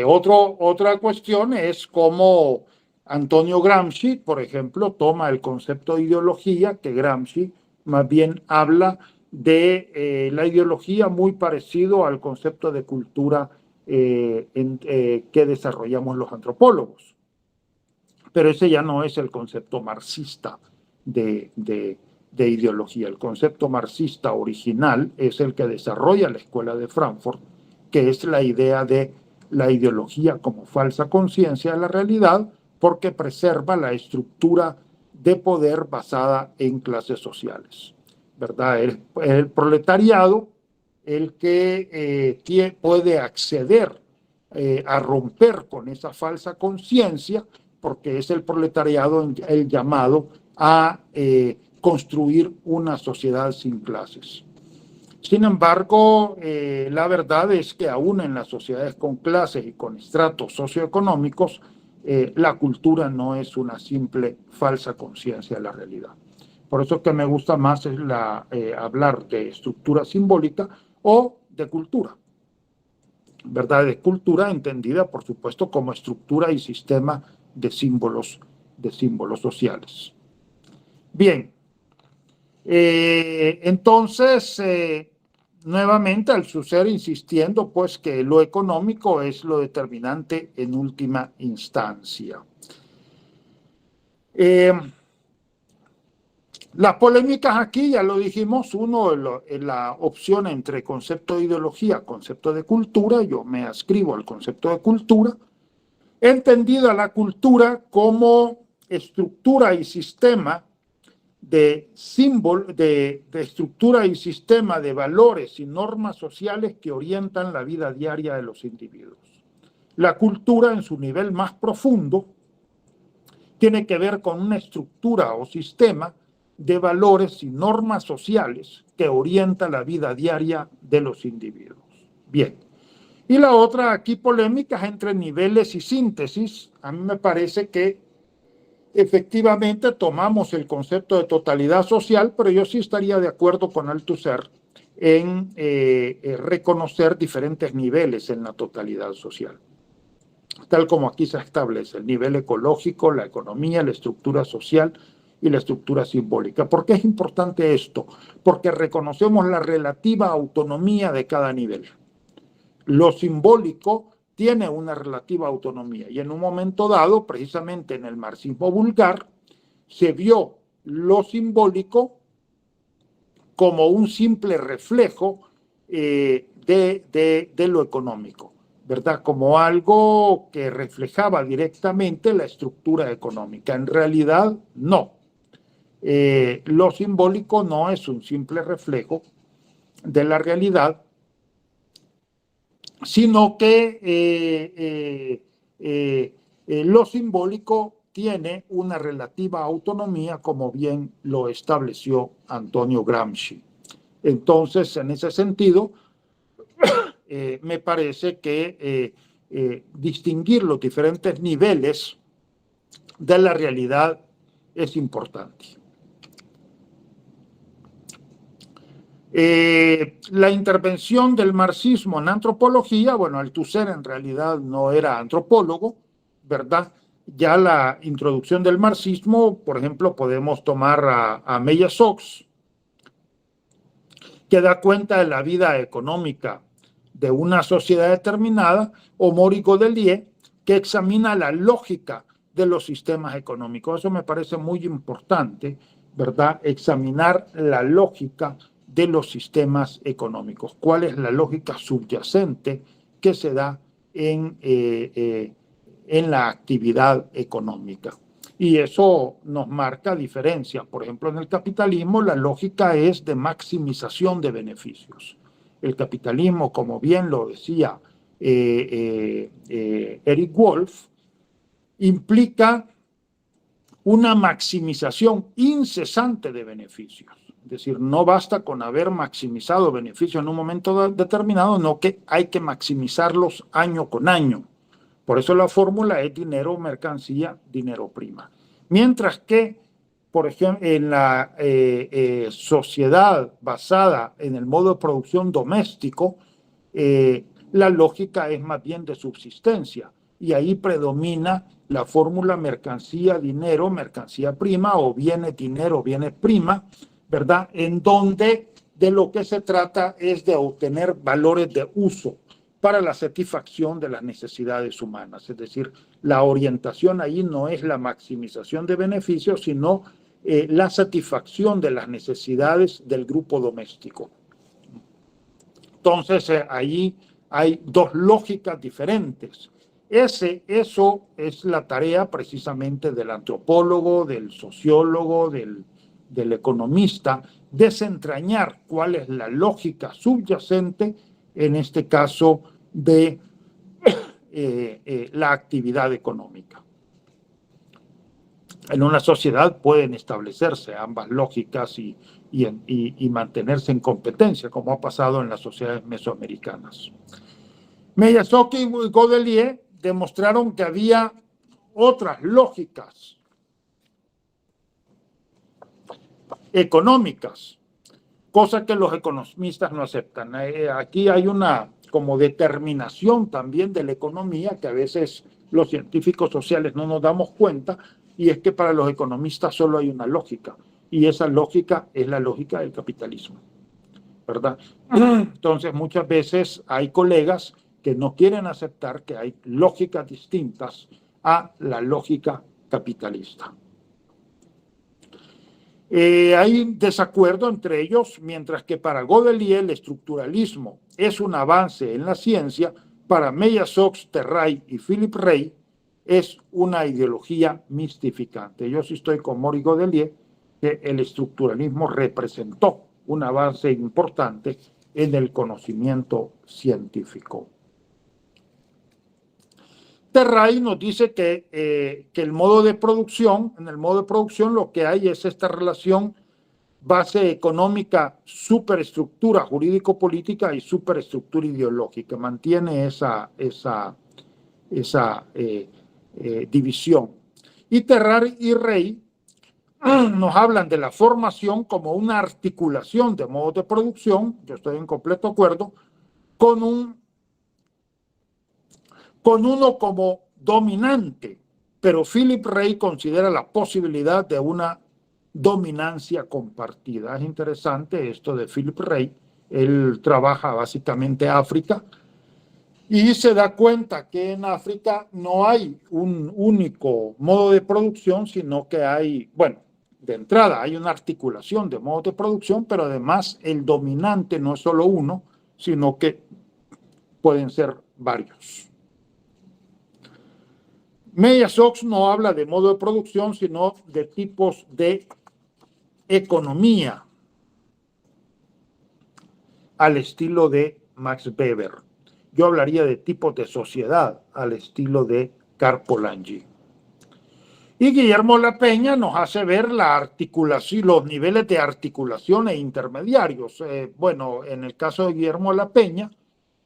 Otra cuestión es cómo Antonio Gramsci, por ejemplo, toma el concepto de ideología, que Gramsci más bien habla de la ideología muy parecido al concepto de cultura que desarrollamos los antropólogos. Pero ese ya no es el concepto marxista de ideología. El concepto marxista original es el que desarrolla la Escuela de Frankfurt, que es la idea de la ideología como falsa conciencia de la realidad, porque preserva la estructura de poder basada en clases sociales, ¿verdad? El proletariado, el que puede acceder a romper con esa falsa conciencia, porque es el proletariado el llamado a construir una sociedad sin clases. Sin embargo, la verdad es que aún en las sociedades con clases y con estratos socioeconómicos, la cultura no es una simple falsa conciencia de la realidad. Por eso es que me gusta más hablar de estructura simbólica o de cultura, ¿verdad? De cultura entendida, por supuesto, como estructura y sistema de símbolos sociales. Bien, entonces, nuevamente al Althusser insistiendo pues que lo económico es lo determinante en última instancia. Las polémicas aquí, ya lo dijimos, uno la opción entre concepto de ideología, concepto de cultura. Yo me adscribo al concepto de cultura, entendida la cultura como estructura y sistema de estructura y sistema de valores y normas sociales que orientan la vida diaria de los individuos. La cultura, en su nivel más profundo, tiene que ver con una estructura o sistema de valores y normas sociales que orienta la vida diaria de los individuos. Bien. Y la otra aquí polémica es entre niveles y síntesis. A mí me parece que efectivamente tomamos el concepto de totalidad social, pero yo sí estaría de acuerdo con Althusser en reconocer diferentes niveles en la totalidad social, tal como aquí se establece el nivel ecológico, la economía, la estructura social y la estructura simbólica. ¿Por qué es importante esto? Porque reconocemos la relativa autonomía de cada nivel. Lo simbólico tiene una relativa autonomía y en un momento dado, precisamente en el marxismo vulgar, se vio lo simbólico como un simple reflejo de lo económico, ¿verdad? Como algo que reflejaba directamente la estructura económica. En realidad, no. Lo simbólico no es un simple reflejo de la realidad, sino que lo simbólico tiene una relativa autonomía, como bien lo estableció Antonio Gramsci. Entonces, en ese sentido, me parece que distinguir los diferentes niveles de la realidad es importante. La intervención del marxismo en antropología, bueno, Althusser en realidad no era antropólogo, ¿verdad? Ya la introducción del marxismo, por ejemplo, podemos tomar a Meyer Sox, que da cuenta de la vida económica de una sociedad determinada, o Maurice Godelier, que examina la lógica de los sistemas económicos. Eso me parece muy importante, ¿verdad? Examinar la lógica de los sistemas económicos. ¿Cuál es la lógica subyacente que se da en la actividad económica? Y eso nos marca diferencias. Por ejemplo, en el capitalismo la lógica es de maximización de beneficios. El capitalismo, como bien lo decía Eric Wolf, implica una maximización incesante de beneficios. Es decir, no basta con haber maximizado beneficios en un momento determinado, no que hay que maximizarlos año con año. Por eso la fórmula es dinero, mercancía, dinero, prima. Mientras que, por ejemplo, en la sociedad basada en el modo de producción doméstico, la lógica es más bien de subsistencia. Y ahí predomina la fórmula mercancía, dinero, mercancía prima, o viene dinero, viene prima, ¿verdad? En donde de lo que se trata es de obtener valores de uso para la satisfacción de las necesidades humanas. Es decir, la orientación ahí no es la maximización de beneficios, sino la satisfacción de las necesidades del grupo doméstico. Entonces, ahí hay dos lógicas diferentes. Eso es la tarea precisamente del antropólogo, del sociólogo, del economista, desentrañar cuál es la lógica subyacente, en este caso, de la actividad económica. En una sociedad pueden establecerse ambas lógicas y mantenerse en competencia, como ha pasado en las sociedades mesoamericanas. Miyazaki y Godelier demostraron que había otras lógicas económicas, cosa que los economistas no aceptan. Aquí hay una como determinación también de la economía que a veces los científicos sociales no nos damos cuenta, y es que para los economistas solo hay una lógica, y esa lógica es la lógica del capitalismo, ¿verdad? Entonces muchas veces hay colegas que no quieren aceptar que hay lógicas distintas a la lógica capitalista. Hay desacuerdo entre ellos, mientras que para Godelier el estructuralismo es un avance en la ciencia, para Meyer-Sox, Terray y Philip Rey es una ideología mistificante. Yo sí estoy con Maurice Godelier, que el estructuralismo representó un avance importante en el conocimiento científico. Terray nos dice que el modo de producción, en el modo de producción lo que hay es esta relación base económica, superestructura jurídico-política y superestructura ideológica. Mantiene esa división. Y Terray y Rey nos hablan de la formación como una articulación de modos de producción, yo estoy en completo acuerdo, con uno como dominante, pero Philip Rey considera la posibilidad de una dominancia compartida. Es interesante esto de Philip Rey. Él trabaja básicamente África y se da cuenta que en África no hay un único modo de producción, sino que hay, bueno, de entrada hay una articulación de modos de producción, pero además el dominante no es solo uno, sino que pueden ser varios. Meyer-Sox no habla de modo de producción, sino de tipos de economía, al estilo de Max Weber. Yo hablaría de tipos de sociedad, al estilo de Karl Polanyi. Y Guillermo Lapeña nos hace ver la articulación, los niveles de articulación e intermediarios. Bueno, en el caso de Guillermo Lapeña,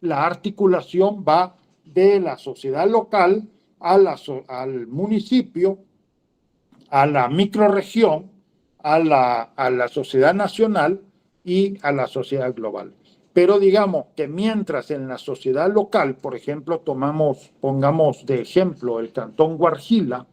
la articulación va de la sociedad local al municipio, a la microrregión, a la sociedad nacional y a la sociedad global. Pero digamos que mientras en la sociedad local, por ejemplo, pongamos de ejemplo el cantón Guarjila,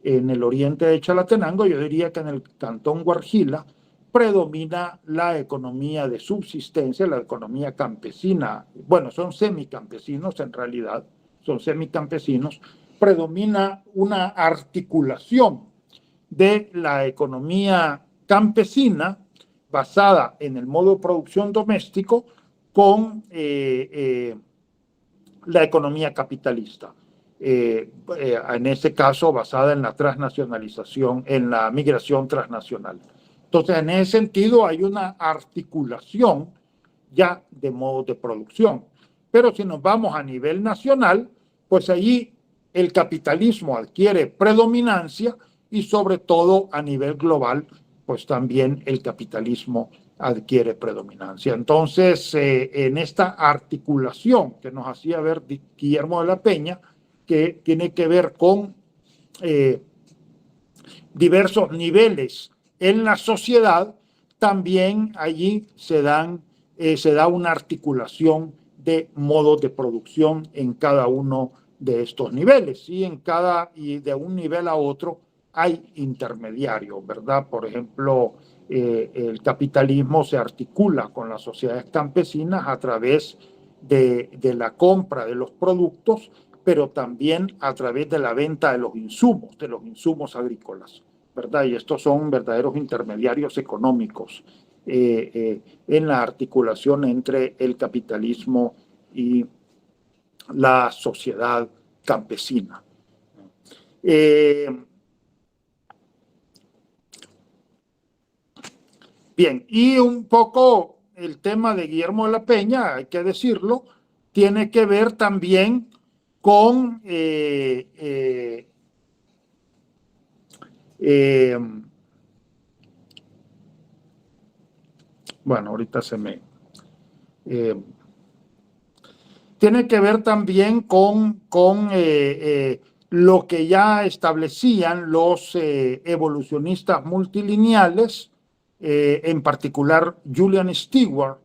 en el oriente de Chalatenango, yo diría que en el cantón Guarjila predomina la economía de subsistencia, la economía campesina. Bueno, son semicampesinos en realidad, son semicampesinos, predomina una articulación de la economía campesina basada en el modo de producción doméstico con la economía capitalista. En este caso basada en la transnacionalización, en la migración transnacional. Entonces, en ese sentido hay una articulación ya de modos de producción. Pero si nos vamos a nivel nacional, pues allí el capitalismo adquiere predominancia y sobre todo a nivel global, pues también el capitalismo adquiere predominancia. Entonces, en esta articulación que nos hacía ver Guillermo de la Peña, que tiene que ver con diversos niveles en la sociedad, también allí se da una articulación de modos de producción en cada uno de estos niveles, y de un nivel a otro hay intermediarios, ¿verdad? Por ejemplo, el capitalismo se articula con las sociedades campesinas a través de la compra de los productos, pero también a través de la venta de los insumos agrícolas, ¿verdad? Y estos son verdaderos intermediarios económicos en la articulación entre el capitalismo y la sociedad campesina. Bien, y un poco el tema de Guillermo de la Peña, hay que decirlo, tiene que ver también con bueno, ahorita tiene que ver también con lo que ya establecían los evolucionistas multilineales, en particular Julian Stewart,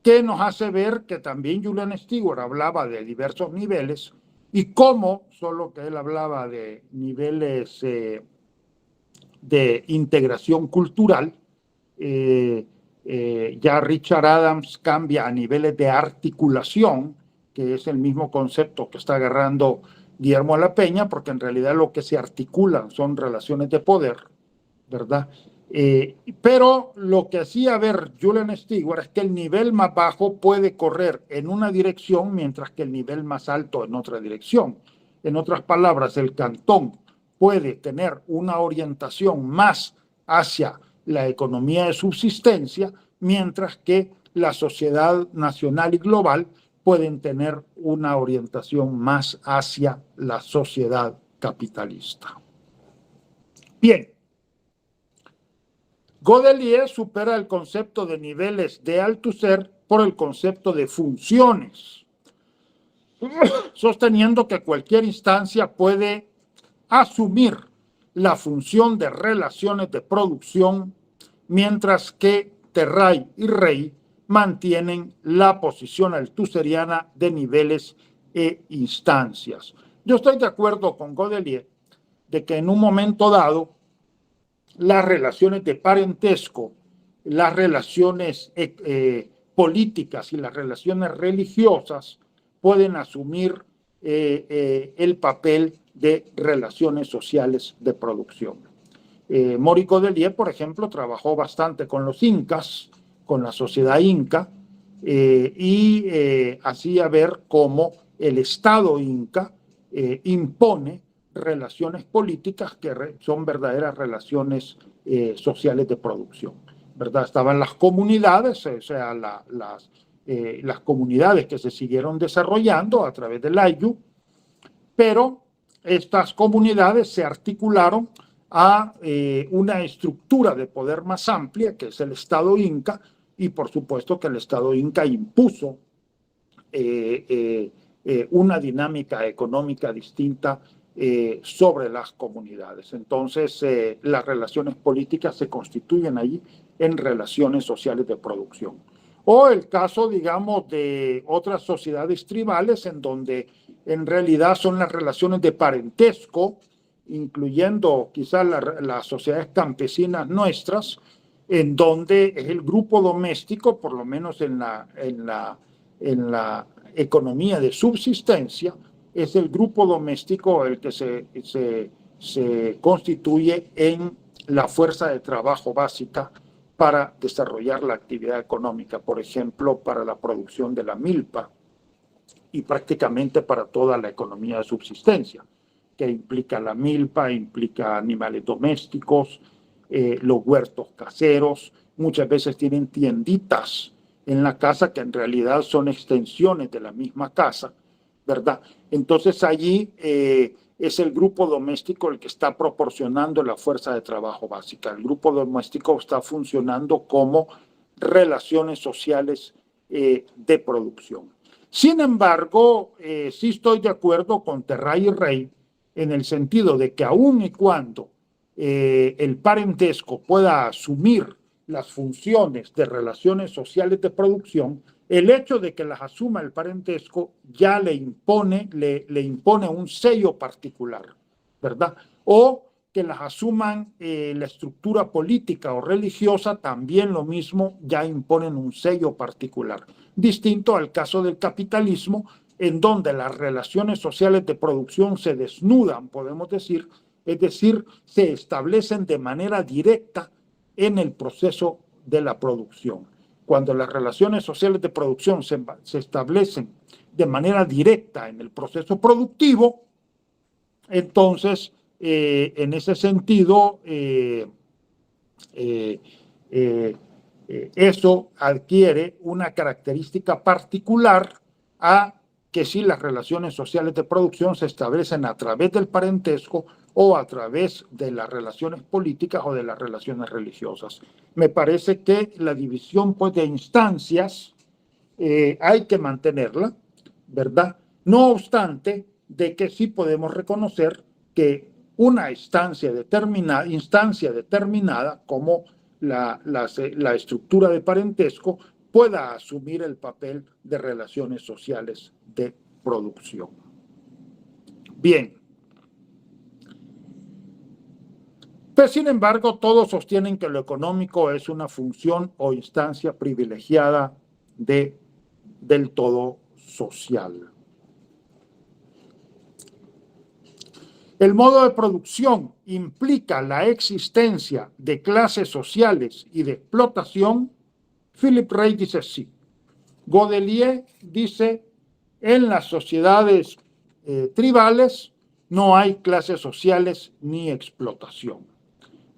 que nos hace ver que también Julian Stewart hablaba de diversos niveles y cómo, solo que él hablaba de niveles de integración cultural, ya Richard Adams cambia a niveles de articulación, que es el mismo concepto que está agarrando Guillermo de la Peña, porque en realidad lo que se articulan son relaciones de poder, ¿verdad? Pero lo que hacía ver Julian Stewart es que el nivel más bajo puede correr en una dirección, mientras que el nivel más alto en otra dirección. En otras palabras, el cantón puede tener una orientación más hacia la economía de subsistencia, mientras que la sociedad nacional y global pueden tener una orientación más hacia la sociedad capitalista. Bien, Godelier supera el concepto de niveles de Althusser por el concepto de funciones, sosteniendo que cualquier instancia puede asumir la función de relaciones de producción, mientras que Terray y Rey mantienen la posición althusseriana de niveles e instancias. Yo estoy de acuerdo con Godelier de que en un momento dado las relaciones de parentesco, las relaciones políticas y las relaciones religiosas pueden asumir el papel de relaciones sociales de producción. Maurice Godelier, por ejemplo, trabajó bastante con los incas, con la sociedad inca, y hacía ver cómo el Estado inca impone relaciones políticas que son verdaderas relaciones sociales de producción, ¿verdad? Estaban las comunidades, o sea, las comunidades que se siguieron desarrollando a través del Ayllu, pero estas comunidades se articularon a una estructura de poder más amplia, que es el Estado Inca, y por supuesto que el Estado Inca impuso una dinámica económica distinta sobre las comunidades. Entonces, las relaciones políticas se constituyen allí en relaciones sociales de producción. O el caso, digamos, de otras sociedades tribales en donde en realidad son las relaciones de parentesco, incluyendo quizás las sociedades campesinas nuestras, en donde es el grupo doméstico, por lo menos en la economía de subsistencia, es el grupo doméstico el que se constituye en la fuerza de trabajo básica para desarrollar la actividad económica, por ejemplo, para la producción de la milpa y prácticamente para toda la economía de subsistencia, que implica la milpa, implica animales domésticos, los huertos caseros, muchas veces tienen tienditas en la casa que en realidad son extensiones de la misma casa, ¿verdad? Entonces allí es el grupo doméstico el que está proporcionando la fuerza de trabajo básica. El grupo doméstico está funcionando como relaciones sociales de producción. Sin embargo, sí estoy de acuerdo con Terray y Rey en el sentido de que aun y cuando el parentesco pueda asumir las funciones de relaciones sociales de producción, el hecho de que las asuma el parentesco ya le impone un sello particular, ¿verdad? O que las asuman la estructura política o religiosa, también lo mismo, ya imponen un sello particular. Distinto al caso del capitalismo, en donde las relaciones sociales de producción se desnudan, podemos decir, es decir, se establecen de manera directa en el proceso de la producción. Cuando las relaciones sociales de producción se establecen de manera directa en el proceso productivo, entonces, en ese sentido, eso adquiere una característica particular a que si las relaciones sociales de producción se establecen a través del parentesco o a través de las relaciones políticas o de las relaciones religiosas. Me parece que la división pues, de instancias hay que mantenerla, ¿verdad? No obstante, de que sí podemos reconocer que una instancia determinada como la estructura de parentesco pueda asumir el papel de relaciones sociales de producción. Bien. Pero, sin embargo, todos sostienen que lo económico es una función o instancia privilegiada del todo social. El modo de producción implica la existencia de clases sociales y de explotación. Philip Rey dice sí. Godelier dice, en las sociedades tribales no hay clases sociales ni explotación,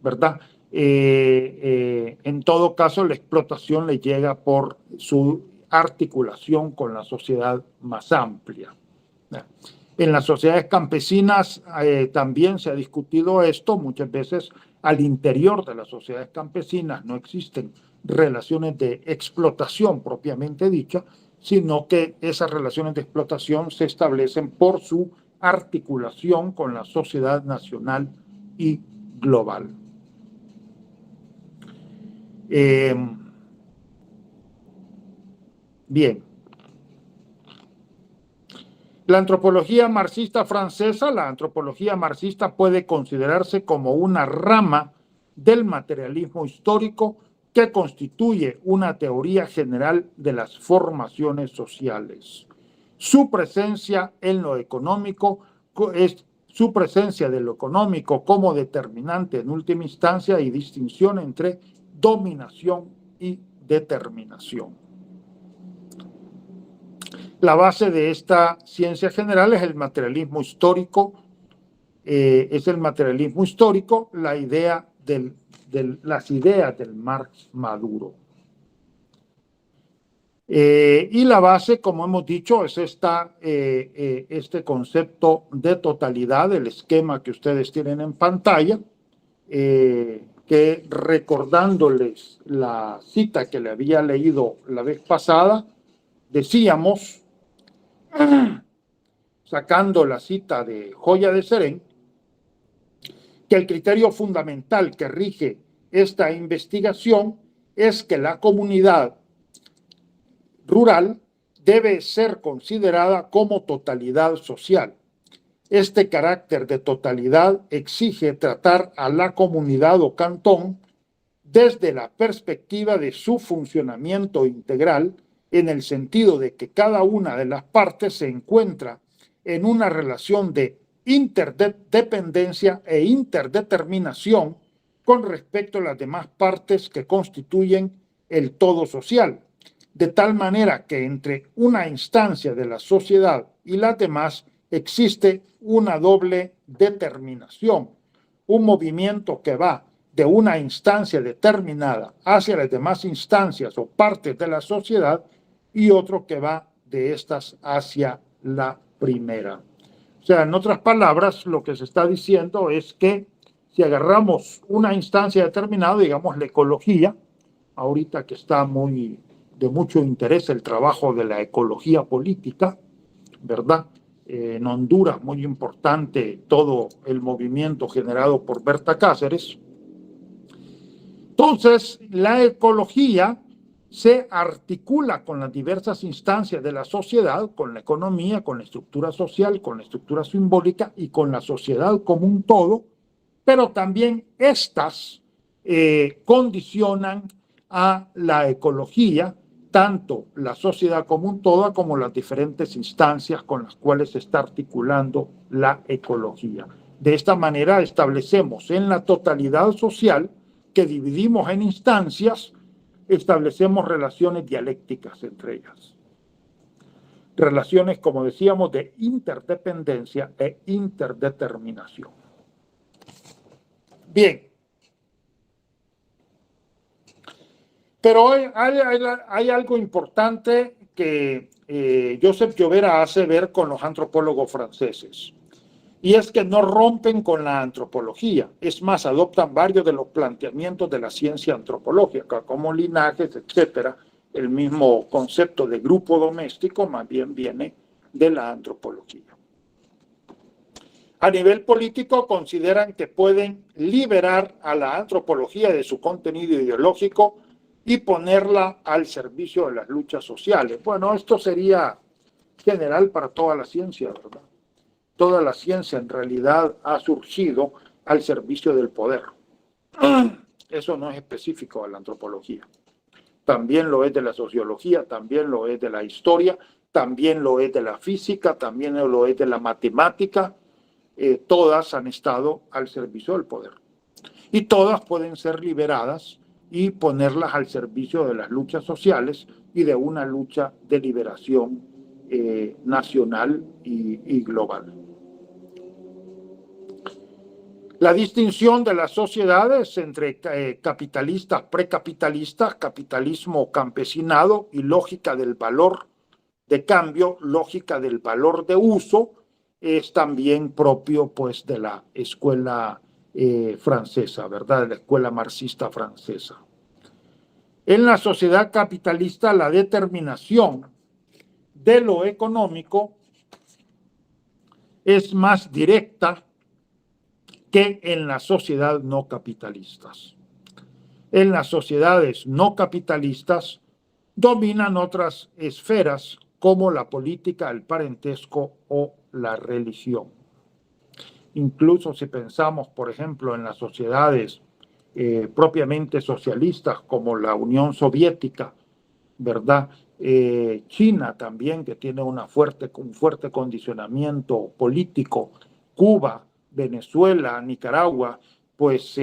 ¿verdad? En todo caso, la explotación le llega por su articulación con la sociedad más amplia. En las sociedades campesinas también se ha discutido esto. Muchas veces al interior de las sociedades campesinas no existen relaciones de explotación propiamente dicha, sino que esas relaciones de explotación se establecen por su articulación con la sociedad nacional y global. Bien. La antropología marxista francesa, la antropología marxista puede considerarse como una rama del materialismo histórico que constituye una teoría general de las formaciones sociales. Su presencia en lo económico es su presencia de lo económico como determinante en última instancia y distinción entre dominación y determinación. La base de esta ciencia general es el materialismo histórico, la idea las ideas del Marx maduro. Y la base, como hemos dicho, es este concepto de totalidad, el esquema que ustedes tienen en pantalla, que recordándoles la cita que le había leído la vez pasada, decíamos, sacando la cita de Joya de Serén, que el criterio fundamental que rige esta investigación es que la comunidad rural debe ser considerada como totalidad social. Este carácter de totalidad exige tratar a la comunidad o cantón desde la perspectiva de su funcionamiento integral, en el sentido de que cada una de las partes se encuentra en una relación de interdependencia e interdeterminación con respecto a las demás partes que constituyen el todo social, de tal manera que entre una instancia de la sociedad y las demás existe una doble determinación, un movimiento que va de una instancia determinada hacia las demás instancias o partes de la sociedad y otro que va de estas hacia la primera. O sea, en otras palabras, lo que se está diciendo es que si agarramos una instancia determinada, digamos la ecología, ahorita que está de mucho interés el trabajo de la ecología política, ¿verdad? En Honduras, muy importante todo el movimiento generado por Berta Cáceres. Entonces, la ecología se articula con las diversas instancias de la sociedad, con la economía, con la estructura social, con la estructura simbólica y con la sociedad como un todo, pero también estas condicionan a la ecología, tanto la sociedad como un todo como las diferentes instancias con las cuales se está articulando la ecología. De esta manera establecemos en la totalidad social que dividimos en instancias, establecemos relaciones dialécticas entre ellas. Relaciones, como decíamos, de interdependencia e interdeterminación. Bien. Pero hay algo importante que Joseph Llovera hace ver con los antropólogos franceses. Y es que no rompen con la antropología. Es más, adoptan varios de los planteamientos de la ciencia antropológica, como linajes, etcétera. El mismo concepto de grupo doméstico más bien viene de la antropología. A nivel político, consideran que pueden liberar a la antropología de su contenido ideológico y ponerla al servicio de las luchas sociales. Bueno, esto sería general para toda la ciencia, ¿verdad? Toda la ciencia en realidad ha surgido al servicio del poder. Eso no es específico a la antropología. También lo es de la sociología, también lo es de la historia, también lo es de la física, también lo es de la matemática. Todas han estado al servicio del poder. Y todas pueden ser liberadas y ponerlas al servicio de las luchas sociales y de una lucha de liberación nacional y global. La distinción de las sociedades entre capitalistas, precapitalistas, capitalismo campesinado y lógica del valor de cambio, lógica del valor de uso, es también propio pues de la escuela francesa, ¿verdad? De la escuela marxista francesa. En la sociedad capitalista, la determinación de lo económico es más directa que en las sociedades no capitalistas. En las sociedades no capitalistas dominan otras esferas como la política, el parentesco o la religión. Incluso si pensamos, por ejemplo, en las sociedades propiamente socialistas como la Unión Soviética, ¿verdad? China también, que tiene un fuerte condicionamiento político, Cuba, Venezuela, Nicaragua, pues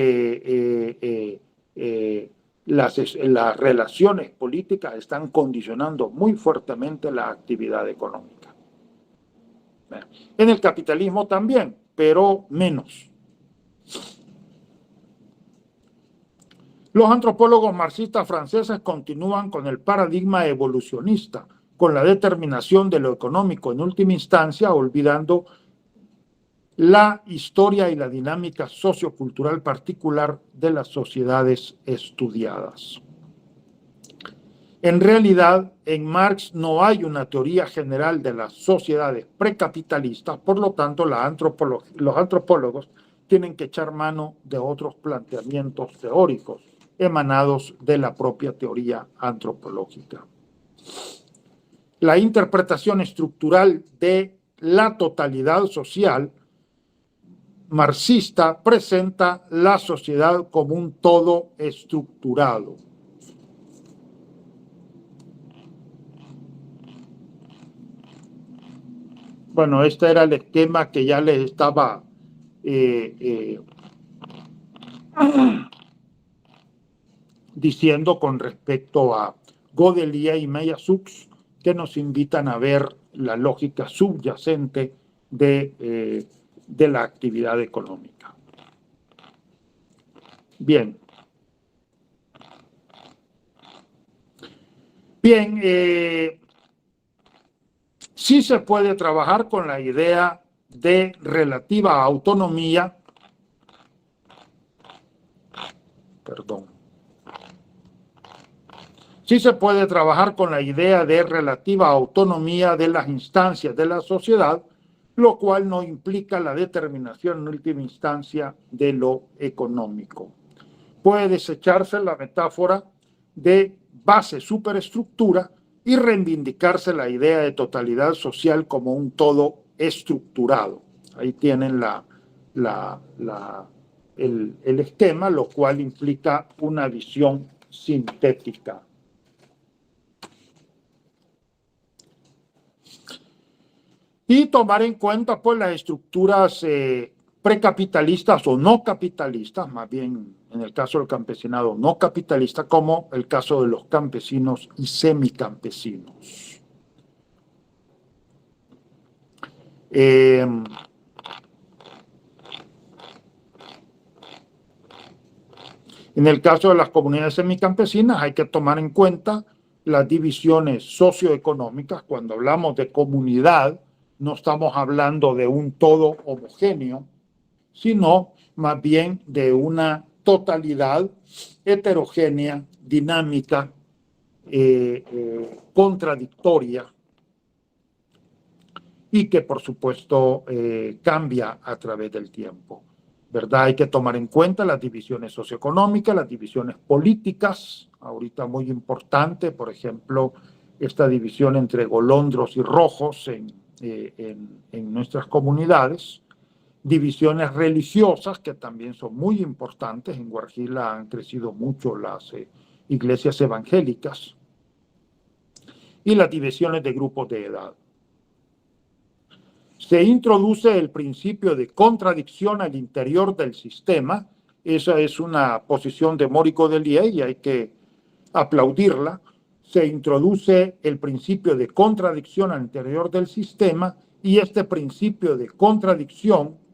las relaciones políticas están condicionando muy fuertemente la actividad económica. En el capitalismo también, pero menos. Los antropólogos marxistas franceses continúan con el paradigma evolucionista, con la determinación de lo económico en última instancia, olvidando la historia y la dinámica sociocultural particular de las sociedades estudiadas. En realidad, en Marx no hay una teoría general de las sociedades precapitalistas, por lo tanto, los antropólogos tienen que echar mano de otros planteamientos teóricos emanados de la propia teoría antropológica. La interpretación estructural de la totalidad social marxista presenta la sociedad como un todo estructurado. Bueno, este era el esquema que ya les estaba diciendo con respecto a Godelier y Meillassoux, que nos invitan a ver la lógica subyacente de la actividad económica. Bien. Bien, sí se puede trabajar con la idea de relativa autonomía, sí se puede trabajar con la idea de relativa autonomía de las instancias de la sociedad, lo cual no implica la determinación en última instancia de lo económico. Puede desecharse la metáfora de base superestructura y reivindicarse la idea de totalidad social como un todo estructurado. Ahí tienen el esquema, lo cual implica una visión sintética. Y tomar en cuenta pues las estructuras precapitalistas o no capitalistas, más bien en el caso del campesinado no capitalista, como el caso de los campesinos y semicampesinos. En el caso de las comunidades semicampesinas hay que tomar en cuenta las divisiones socioeconómicas. Cuando hablamos de comunidad, no estamos hablando de un todo homogéneo, sino más bien de una totalidad heterogénea, dinámica, contradictoria, y que por supuesto cambia a través del tiempo, ¿verdad? Hay que tomar en cuenta las divisiones socioeconómicas, las divisiones políticas, ahorita muy importante, por ejemplo, esta división entre golondros y rojos en nuestras comunidades, divisiones religiosas que también son muy importantes. En Guarjila han crecido mucho las iglesias evangélicas, y las divisiones de grupos de edad. Se introduce el principio de contradicción al interior del sistema. Esa es una posición de Maurice Godelier y hay que aplaudirla. Se introduce el principio de contradicción al interior del sistema, y este principio de contradicción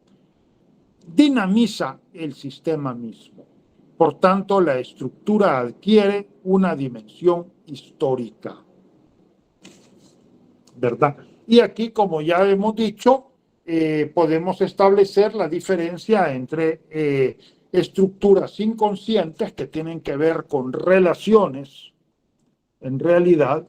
dinamiza el sistema mismo. Por tanto, la estructura adquiere una dimensión histórica, ¿verdad? Y aquí, como ya hemos dicho, podemos establecer la diferencia entre estructuras inconscientes que tienen que ver con relaciones, en realidad,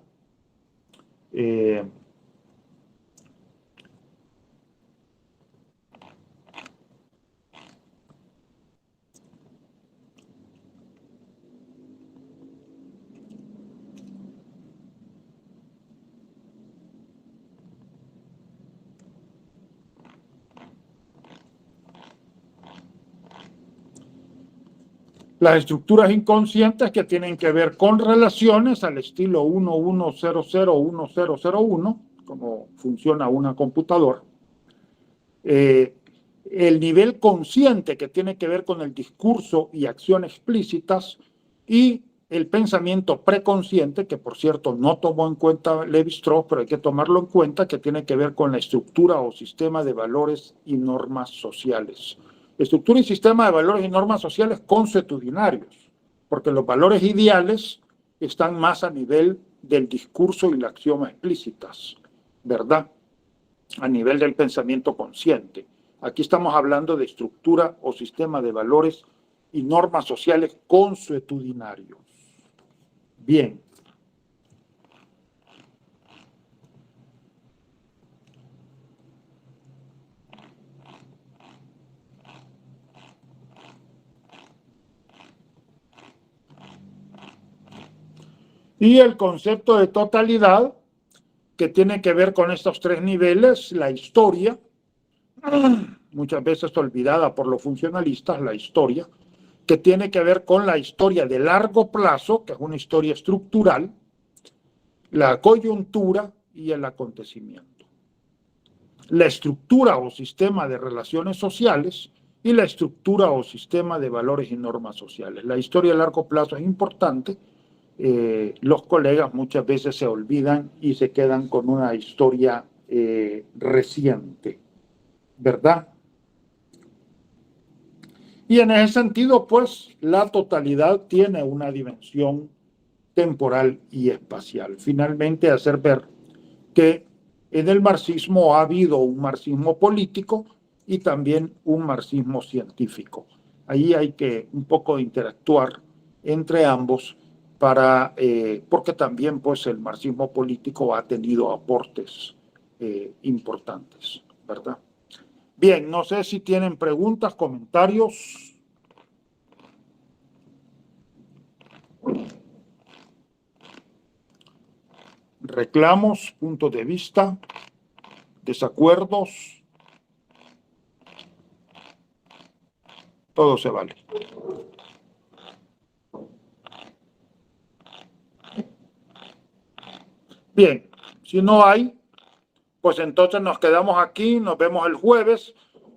las estructuras inconscientes que tienen que ver con relaciones al estilo 11001001, como funciona una computadora. El nivel consciente que tiene que ver con el discurso y acción explícitas, y el pensamiento preconsciente, que por cierto no tomó en cuenta Lévi-Strauss, pero hay que tomarlo en cuenta, que tiene que ver con la estructura o sistema de valores y normas sociales. Estructura y sistema de valores y normas sociales consuetudinarios, porque los valores ideales están más a nivel del discurso y la acción explícitas, ¿verdad? A nivel del pensamiento consciente. Aquí estamos hablando de estructura o sistema de valores y normas sociales consuetudinarios. Bien. Y el concepto de totalidad, que tiene que ver con estos tres niveles: la historia, muchas veces olvidada por los funcionalistas, la historia, que tiene que ver con la historia de largo plazo, que es una historia estructural, la coyuntura y el acontecimiento. la estructura o sistema de relaciones sociales y la estructura o sistema de valores y normas sociales. La historia a largo plazo es importante. Los colegas muchas veces se olvidan y se quedan con una historia reciente, ¿verdad? Y en ese sentido, pues, la totalidad tiene una dimensión temporal y espacial. Finalmente, hacer ver que en el marxismo ha habido un marxismo político y también un marxismo científico. Ahí hay que un poco interactuar entre ambos porque también pues, el marxismo político ha tenido aportes importantes, ¿verdad? Bien, no sé si tienen preguntas, comentarios. Reclamos, puntos de vista, desacuerdos. Todo se vale. Bien, si no hay, pues entonces nos quedamos aquí, nos vemos el jueves.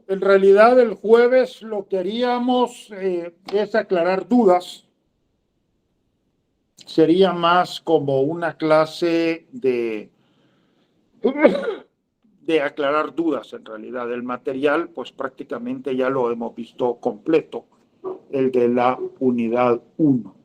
En realidad el jueves lo que haríamos es aclarar dudas. Sería más como una clase de aclarar dudas en realidad. El material pues prácticamente ya lo hemos visto completo, el de la unidad 1.